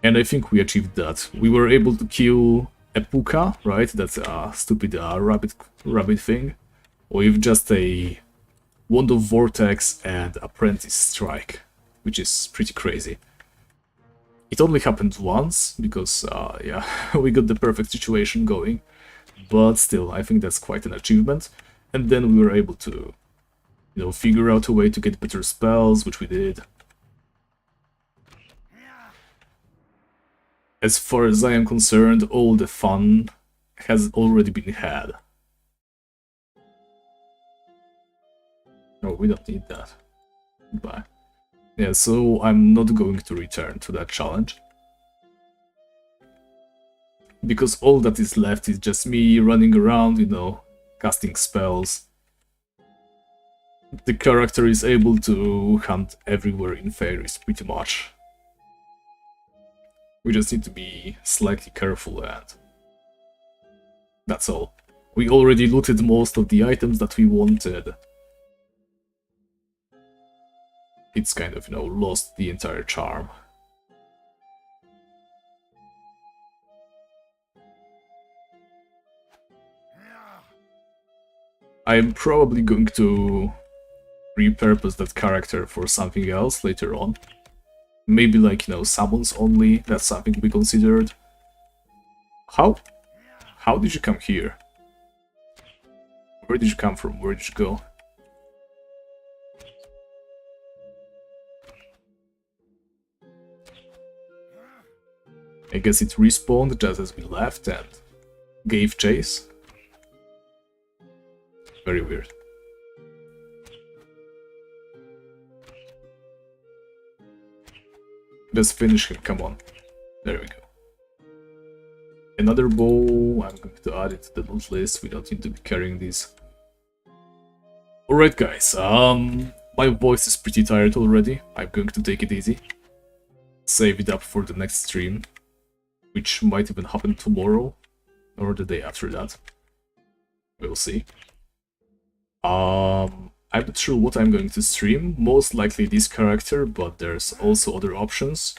And I think we achieved that. We were able to kill a Puka, right? That's a stupid rabbit thing. With just a Wand of Vortex and Apprentice Strike, which is pretty crazy. It only happened once, because, yeah, we got the perfect situation going. But still, I think that's quite an achievement. And then we were able to, you know, figure out a way to get better spells, which we did. As far as I am concerned, all the fun has already been had. No, we don't need that. Goodbye. Yeah, so I'm not going to return to that challenge. Because all that is left is just me running around, you know, casting spells. The character is able to hunt everywhere in Fairies, pretty much. We just need to be slightly careful and that's all. We already looted most of the items that we wanted. It's kind of, you know, lost the entire charm. I'm probably going to repurpose that character for something else later on. Maybe like, you know, summons only, that's something to be considered. How did you come here? Where did you come from? Where did you go? I guess it respawned just as we left and gave chase. Very weird. Let's finish him, come on. There we go. Another bow, I'm going to add it to the loot list, we don't need to be carrying these. Alright guys, my voice is pretty tired already, I'm going to take it easy. Save it up for the next stream, which might even happen tomorrow, or the day after that. We'll see. I'm not sure what I'm going to stream, most likely this character, but there's also other options.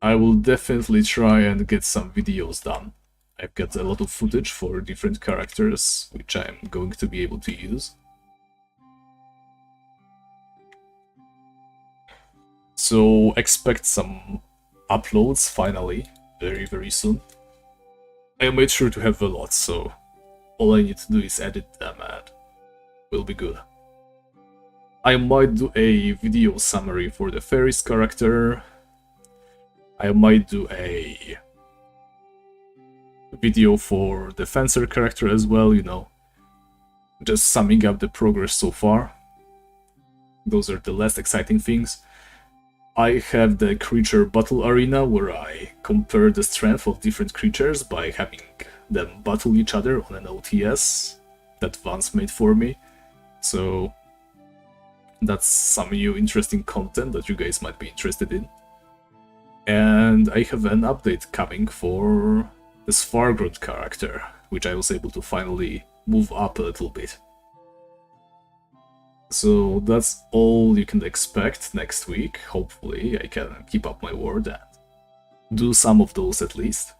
I will definitely try and get some videos done. I've got a lot of footage for different characters, which I'm going to be able to use. So expect some uploads finally, very very soon. I made sure to have a lot, so all I need to do is edit them and will be good. I might do a video summary for the Fairies character. I might do a video for the Fencer character as well, you know. Just summing up the progress so far. Those are the less exciting things. I have the creature battle arena where I compare the strength of different creatures by having them battle each other on an OTS that Vance made for me. So that's some new interesting content that you guys might be interested in. And I have an update coming for the Svargrod character, which I was able to finally move up a little bit. So that's all you can expect next week. Hopefully I can keep up my word and do some of those at least.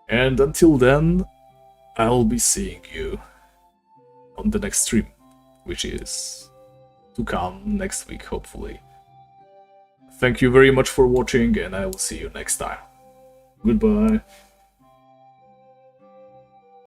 And until then, I'll be seeing you on the next stream, which is to come next week, hopefully. Thank you very much for watching, and I will see you next time. Goodbye.